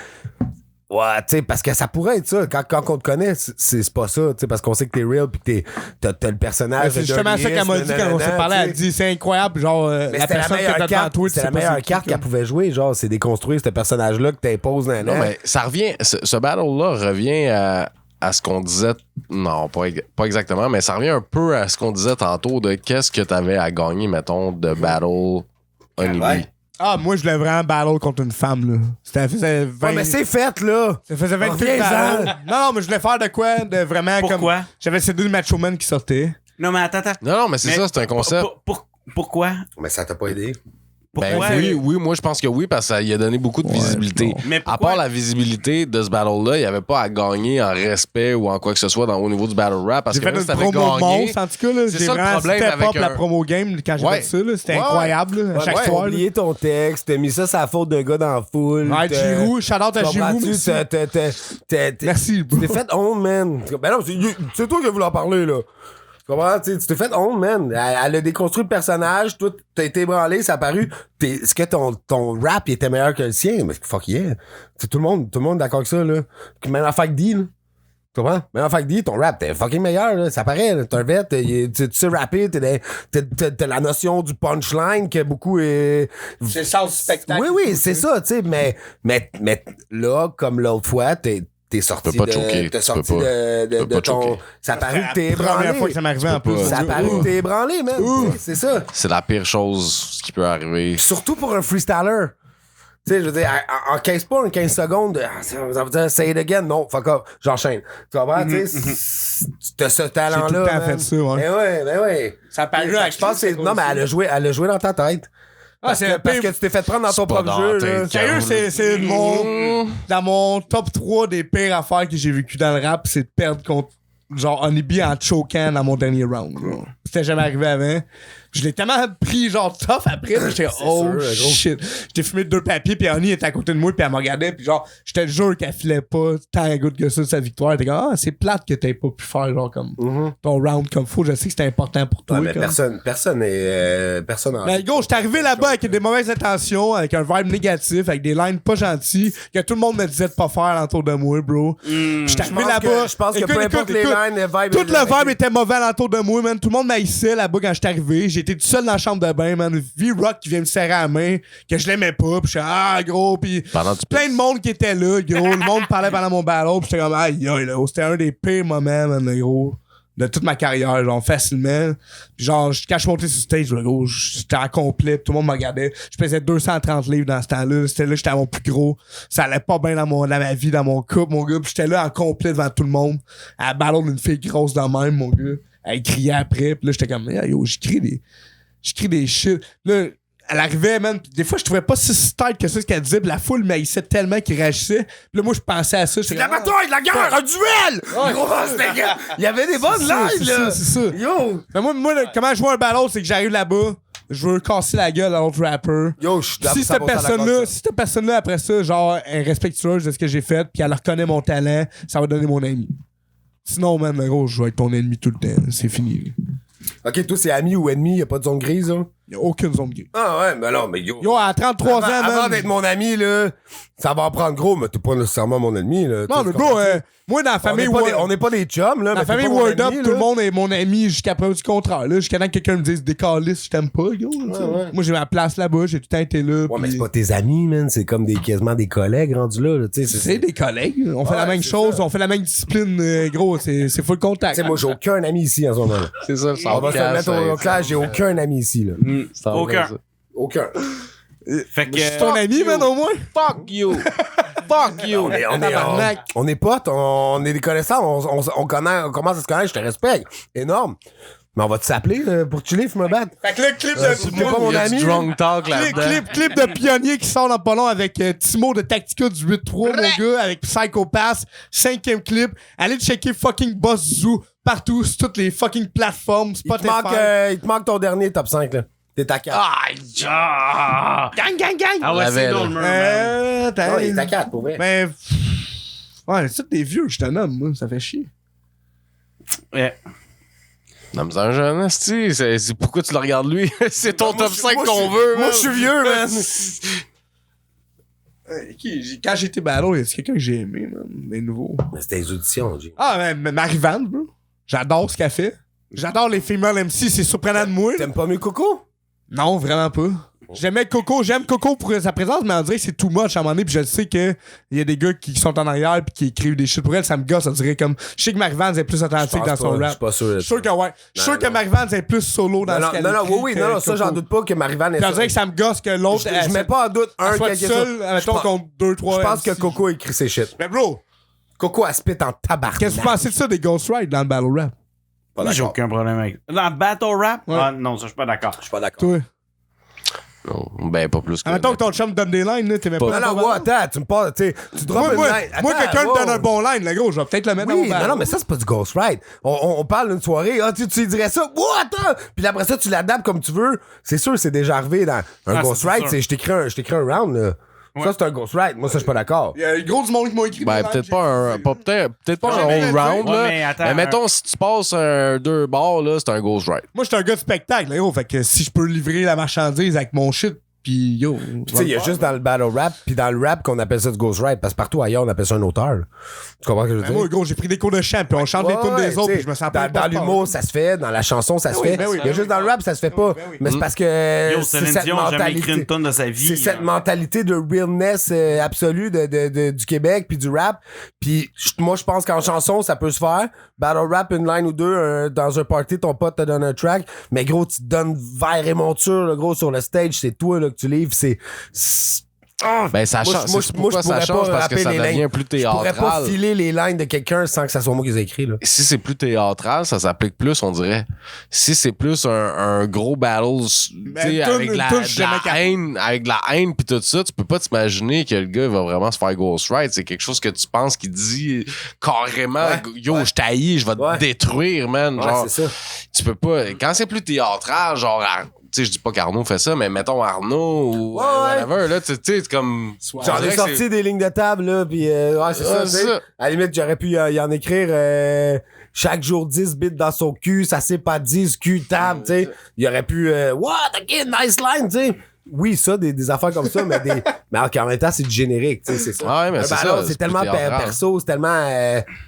Ouais, tu sais, parce que ça pourrait être ça. Quand on te connaît, c'est pas ça, tu sais, parce qu'on sait que t'es real pis que t'as le personnage. C'est justement ça qu'elle m'a dit quand on s'est parlé. Elle a dit c'est incroyable, genre, Mais la c'était la personne que meilleure t'as devant carte, toi, tu c'était sais la pas meilleure c'est qui, carte qu'elle comme. pouvait jouer, genre, c'est déconstruire ce personnage-là que t'imposes dans Non, mais ça revient. Ce battle-là revient à ce qu'on disait. Non, pas exactement, mais ça revient un peu à ce qu'on disait tantôt de qu'est-ce que t'avais à gagner, mettons, de battle Honeybee. Ouais. Ah, moi, je voulais vraiment battle contre une femme, là. Ça faisait 20... Ouais, mais c'est fait, là! Ça faisait 28 Reviens-en. battles. Non, mais je voulais faire de quoi? De vraiment Pourquoi? comme... J'avais ces deux Macho Man qui sortaient. Non, mais attends. Non, mais c'est ça, c'est un concept. Pourquoi? Mais ça t'a pas aidé. Pourquoi? Oui, moi je pense que oui, parce que ça lui a donné beaucoup de visibilité. Mais à part la visibilité de ce battle-là, il n'y avait pas à gagner en respect ou en quoi que ce soit au niveau du battle rap. Parce j'ai que fait même une si t'avais promo gagné. monstre, en tout cas. Là, C'est j'ai ça le vraiment problème step avec up la promo game quand j'ai fait ça. Là, c'était incroyable là, à chaque soir. T'as oublié ton texte, t'as mis ça sur la faute d'un gars dans la foule. Ouais, Giroud, shout-out à Giroud. Merci. Tu t'es fait honte, man. Ben non, c'est toi qui as voulu en parler, là. Tu comprends? Tu t'es fait honte, man. Elle a déconstruit le personnage, toi, t'as été ébranlé, ça a paru. Est-ce que ton rap il était meilleur que le sien? Mais fuck yeah. C'est tout le monde est d'accord avec ça, là. Même la fac D, là. Tu comprends? Même en fac D, ton rap, t'es fucking meilleur, là. Ça paraît, là. T'es un vet, tu sais rapper, t'as la notion du punchline que beaucoup est. C'est ça le spectacle. Oui, c'est ça, tu sais, mais là, comme l'autre fois, t'es sorti t'es sorti de ton. Ça a paru que t'es ébranlé. La première fois que ça m'arrivait en plus. Ça a paru que t'es ébranlé, man. C'est ça. C'est la pire chose qui peut arriver. Surtout pour un freestyler. Tu sais, je veux dire, en 15 pas, en 15 secondes, ça veut dire say it again. Non, fuck off, j'enchaîne. Tu comprends? Tu sais, t'as ce talent-là. J'ai tout le temps fait ça, ouais. Ben ouais. Ça a paru Je pense que c'est. Non, mais elle a joué dans ta tête. Parce que tu t'es fait prendre dans ton propre jeu. Là. Sérieux, c'est dans mon top 3 des pires affaires que j'ai vécu dans le rap, c'est de perdre contre genre Honeybee en choquant dans mon dernier round. Bro. C'était jamais arrivé avant. Je l'ai tellement pris genre tough après, j'étais shit. J'étais fumé 2 papiers, puis Honey était à côté de moi, puis elle me regardait, puis genre, je te jure qu'elle filait pas tant good que ça de sa victoire. Elle était comme, c'est plate que t'aies pas pu faire genre comme ton round comme faut. Je sais que c'était important pour toi. Ouais, mais personne en. Mais gros, j'étais arrivé là-bas avec des mauvaises intentions, avec un vibe négatif, avec des lines pas gentilles, que tout le monde me disait de pas faire l'entour de moi, bro. J'étais arrivé là-bas. Je pense que peu importe les lines, le vibe. Tout le vibe était mauvais l'entour de moi, man. Tout le monde m'haïssait là-bas quand j'étais arrivé. J'étais tout seul dans la chambre de bain, man. V-Rock qui vient me serrer la main, que je l'aimais pas, pis j'étais gros, pis plein de monde qui était là, gros. Le monde parlait pendant mon battle, pis j'étais comme, aïe, là. C'était un des pires moments, man, gros, de toute ma carrière, genre, facilement. Pis genre, quand je suis monté sur stage, là, gros, j'étais en complet, tout le monde me regardait. Je pesais 230 livres dans ce temps-là. C'était là, j'étais à mon plus gros. Ça allait pas bien dans ma vie, dans mon couple, mon gars. Pis j'étais là en complet devant tout le monde, à la battle d'une fille grosse dans le même, mon gars. Elle criait après, pis là, j'étais comme, yo, j'écris des shit. Là, elle arrivait, man. Des fois, je trouvais pas si style que ça, ce qu'elle disait. Pis la foule m'haïssait tellement qu'il réagissait. Pis là, moi, je pensais à ça. C'est de la bataille, de la guerre, un duel! Il y avait des bonnes lines, là! C'est ça. Yo! Mais moi là, comment je vois un battle, c'est que j'arrive là-bas, je veux casser la gueule à l'autre rapper. Yo, je suis si cette personne-là, après ça, genre, est respectueuse de ce que j'ai fait, pis elle reconnaît mon talent, ça va donner mon ami. Sinon, man, gros, je vais être ton ennemi tout le temps. C'est fini. Ok, toi, c'est ami ou ennemi, y'a pas de zone grise, là? Y'a aucune zone grise. Ah ouais, mais non, mais yo. Yo, à 33 ans, man. Avant d'être mon ami, là, ça va en prendre gros, mais t'es pas nécessairement mon ennemi, là. Non, mais gros, moi, dans la famille on n'est pas des chums, là. Dans la famille Word Up, tout le monde est mon ami jusqu'à preuve du contraire, là. Jusqu'à temps que quelqu'un me dise décalisse, je t'aime pas, yo. Ouais. Moi, j'ai ma place là-bas, j'ai tout le temps été là. Ouais, mais c'est pas tes amis, man. C'est comme quasiment des collègues rendus là, tu sais. C'est des collègues. On fait la même chose, on fait la même discipline, gros. C'est full contact. Tu sais, moi, j'ai aucun ami ici en ce moment. C'est ça, on va se le mettre au clair, j'ai aucun ami ici, là. Aucun. Fait que. C'est ton ami, man, au moins? Fuck you! Fuck you! On est potes, on est des connaissants, on commence à se connaître, je te respecte. Énorme. Mais on va s'appeler pour chiller, fumer battre. Fait que là, clip de. pas mon ami. Drunk talk là-dedans. Clip de pionnier qui sort dans pas long avec Timo de Tactica du 8-3, mon gars, avec Psychopath. 5e clip. Allez checker fucking Boss Zoo partout, sur toutes les fucking plateformes. Spotify. Il te manque ton dernier top 5, là. T'es ta 4. Gang! Ah ouais, c'est drôle, Non, il est ta 4, pour vrai. Mais. Ouais, c'est des vieux que je te nomme, moi. Ça fait chier. Ouais. Non, mais c'est un jeune, asti. C'est pourquoi tu le regardes lui? C'est ton top 5 qu'on veut, Moi, je suis vieux, man. Quand j'étais battle, c'est quelqu'un que j'ai aimé, man. Des nouveaux. Mais c'était les auditions, G. Ah, mais Marie-Vance, bro. J'adore ce qu'elle fait. J'adore les females MC, c'est surprenant de moi. T'aimes pas mieux Coco? Non, vraiment pas. J'aimais Coco, j'aime Coco pour sa présence, mais on dirait que c'est too much à un moment donné, pis je sais que il y a des gars qui sont en arrière pis qui écrivent des shit pour elle, ça me gosse, on dirait comme. Je sais que Marie-Vance est plus authentique dans son rap. Je suis pas sûr. Je suis sûr que ouais. Je suis sûr que Marie-Vance est plus solo dans ce qu'elle écrit. Oui, non, ça j'en doute pas que Marie-Vance est. On dirait que ça me gosse que l'autre. Je mets pas en doute quelque seul, mettons contre 2-3. Je pense que Coco écrit ses shit. Mais bro, Coco a spit en tabarnak. qu'est-ce que vous pensez de ça des Ghost Ride dans le battle rap? Moi, j'ai aucun problème avec. Dans Battle Rap? Ouais. Ah non, ça, je suis pas d'accord. Je suis pas d'accord. Toi. Non, ben, pas plus que. Mettons que ton chum te donne des lines, là, t'aimais pas. Non, attends, tu me parles, tu drops une line. Moi, quelqu'un me donne un bon line, là, gros, je vais peut-être le mettre Oui, dans non, mais ça, c'est pas du ghostwrite. On parle d'une soirée, tu dirais ça, attends! Puis après ça, tu l'adaptes comme tu veux. C'est sûr, c'est déjà arrivé dans un ghostwrite, c'est je t'écris un round, là. Ouais. Ça, c'est un ghostwrite. Moi, ça, je suis pas d'accord. Il y a un gros du monde qui m'a écrit. Ben, peut-être pas un whole round, là. Mais mettons, si tu passes un 2 bars, là, c'est un ghostwrite. Moi, je suis un gars de spectacle, là, gros. Fait que si je peux livrer la marchandise avec mon shit, pis yo. Tu sais, il y a juste dans le battle rap, puis dans le rap qu'on appelle ça du ghostwrite, parce que partout ailleurs, on appelle ça un auteur. Tu comprends ce que je veux dire? Moi, gros, j'ai pris des cours de chant, puis on chante les tunes des autres, puis je me sens pas. Dans l'humour, ça se fait, dans la chanson, ça se fait. Il y a juste dans le rap, ça se fait pas. Mais c'est parce que. Yo, Céline Dion a jamais écrit une tonne de sa vie. C'est cette mentalité de realness absolue du Québec, puis du rap. Puis moi, je pense qu'en chanson, ça peut se faire. Battle rap, une line ou deux, dans un party, ton pote te donne un track. Mais gros, tu te donnes verre et monture, là, gros, sur le stage, c'est toi là, que tu livres. Ben, ça change. Moi, ça change parce que ça devient plus théâtral. Je pourrais pas filer les lines de quelqu'un sans que ça soit moi qui les ai écrits, là. Si c'est plus théâtral, ça s'applique plus, on dirait. Si c'est plus un gros battle, avec de la haine pis tout ça, tu peux pas t'imaginer que le gars va vraiment se faire ghostwrite. C'est quelque chose que tu penses qu'il dit carrément, yo, je t'haïs, je vais te détruire, man. Genre, c'est ça. Tu peux pas. Quand c'est plus théâtral, genre, tu sais, je dis pas qu'Arnaud fait ça, mais mettons Arnaud ou whatever, là, tu sais, comme. J'en ai sorti des lignes de table, là, pis c'est ça. À la limite, j'aurais pu y en écrire chaque jour 10 bits dans son cul, ça c'est pas 10 cul table, tu sais. Il aurait pu, what, ok, nice line, tu sais. Oui, ça, des affaires comme ça, mais en même temps, c'est du générique, tu sais, c'est ça. Ouais, mais c'est ça. C'est tellement perso, c'est tellement,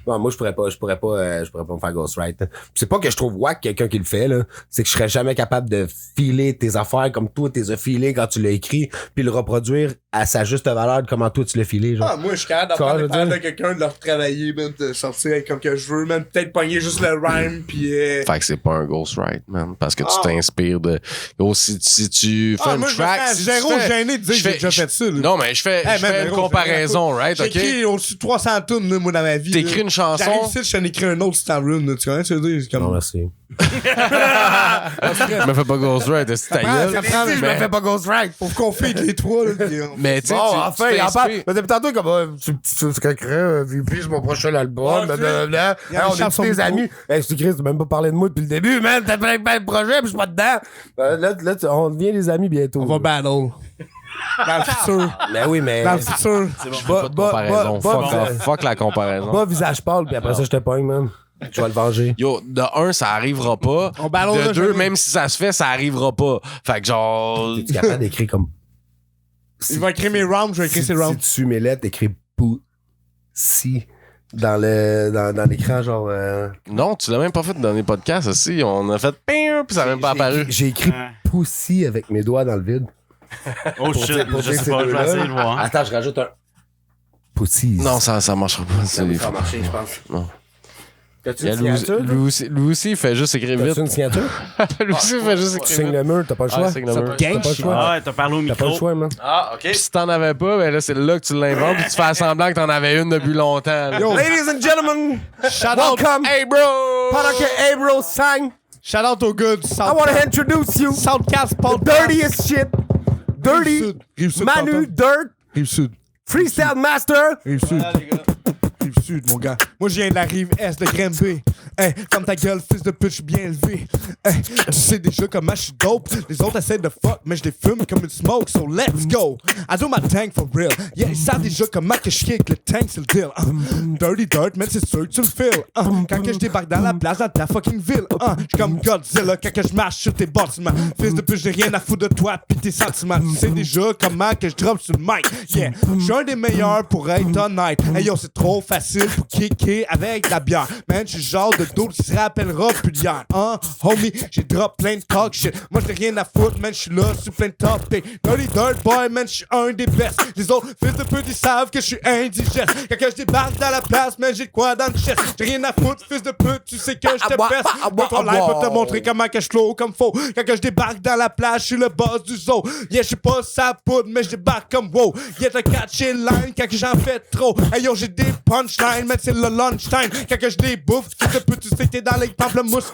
bon, moi, je pourrais pas me faire ghostwrite. C'est pas que je trouve wack quelqu'un qui le fait, là. C'est que je serais jamais capable de filer tes affaires comme toi, t'es filé quand tu l'as écrit, puis le reproduire à sa juste valeur de comment toi tu l'as filé, genre. Ah, moi, je suis capable d'apprendre les paroles de quelqu'un, de leur travailler, man, de sortir comme que je veux, man, peut-être pogner juste le rhyme, pis Fait que c'est pas un ghostwrite, man, parce que tu t'inspires de. Oh, si tu fais une track. Je suis zéro gêné de dire que j'ai déjà fait ça, là. Non, mais je fais une comparaison, right? J'ai écrit au-dessus de 300 tunes, là, moi, dans ma vie. T'écris une chanson. J'arrive ici, je t'en écris un autre Star Rune, tu connais ce que je veux dire? Comme... Non, merci. Je me fais pas ghostwrite, c'est ta gueule. Je me fais pas ghostwrite. Faut qu'on fait les trois, là. Mais tu sais, enfin, il en parle. Mais depuis tantôt, comme, tu quelqu'un, puis c'est mon prochain album, blablabla. On est tous des amis. Hey, tu Chris, tu m'as même pas parlé de moi depuis le début, man. T'as plein de projets, puis je suis pas dedans. Là, on devient des amis bientôt. On va battle. Dans le futur. Ben oui, mais. Dans le futur. C'est bon. Pas de comparaison. Fuck la comparaison. Pas visage pâle, puis après ça, je te pogne, man. Je vais le venger. Yo, de 1, ça arrivera pas. De 2, même si ça se fait, ça arrivera pas. Fait que genre. Es-tu capable d'écrire comme. Il va écrire mes rounds, je vais écrire ses rounds. Si tu mets lettres, t'écris Pussy dans l'écran, genre. Non, tu l'as même pas fait dans les podcasts aussi. On a fait ping, puis ça a même pas apparu. J'ai écrit Pussy avec mes doigts dans le vide. Oh shit, je sais pas, je vais essayer de voir. Attends, je rajoute un Pussy. Non, ça marchera pas. Ça va marcher, je pense. Non. T'as-tu une signature? Lui aussi, il fait juste écrire vite. T'as-tu une signature? Lui aussi, il fait juste écrire vite. Signe le mur, t'as pas le choix. Signe le mur. T'as pas le choix. Ah ouais, t'as parlé au micro. T'as pas le choix, man. Ah, ok. Puis si t'en avais pas, ben là, c'est là que tu l'inventes, puis tu fais semblant que t'en avais une depuis longtemps. Yo, Ladies and gentlemen, welcome. Hey, bro! Pendant que Hey Bro sang, shout out au gars du I want to introduce you Soundcast the Podcast. dirtiest shit. Dirty, Rive-Sud, Manu, Dirt, Rive-Sud. Freestyle Master. Rive-Sud. Rive-Sud, mon gars. Moi, je viens de la rive est de Granby. Hey, comme ta gueule, fils de pute, je suis bien élevé. Hey, tu sais déjà comment je suis dope. Les autres essaient de fuck, mais je les fume comme une smoke, so let's go. I do my tank for real. Yeah, ils savent déjà comment que je kick le tank, c'est le deal. Dirty Dirt, man, c'est sûr que tu le feels. Quand que je débarque dans la place, dans ta fucking ville. J'suis comme Godzilla quand que je marche sur tes bâtiments. Fils de pute, j'ai rien à foutre de toi pis tes sentiments. Tu sais déjà comment que je drop sur le mic. Yeah, j'suis un des meilleurs pour être honnête. Hey yo, c'est trop facile pour kicker avec la bière. Man, j'suis genre de dos qui se rappellera plus d'hier. Homie, j'ai drop plein de talk shit. Moi, j'ai rien à foutre, man, j'suis là sur plein de topics. Dirty Dirt Boy, man, j'suis un des best. Les autres fils de pute, ils savent que j'suis indigeste. Quand que je débarque dans la place, man, j'ai quoi dans le chest. J'ai rien à foutre, fils de pute, tu sais que j'te peste. Ton live peut te montrer comment que j'flow comme faux. Quand que je débarque dans la place, j'suis le boss du zoo. Yeah, j'suis pas sa poudre, mais j'débarque comme wow. Yeah, t'as catché line quand que j'en fais trop. Hey yo, j'ai des punch punchline, man, c'est le lunchtime. Quand que je débouffe, tu te peux, tu sais que t'es dans les pamplemousses.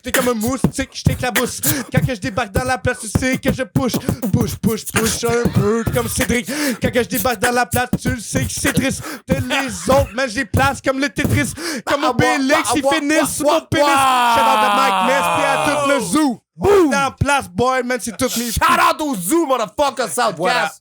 T'es comme un moustique, je t'éclabousse. Quand que je débarque dans la place, tu sais que je push un peu comme Cédric. Quand que je débarque dans la place, tu sais que c'est triste. T'es les autres, man, j'ai place comme le Tetris. Comme Obélix, ils finissent sur mon pénis. Shout out à Mike Ness, pis à tout le zoo. Dans la place, boy, man, c'est toutes mes... Shout out au zoo, motherfucker, Southcast. Voilà.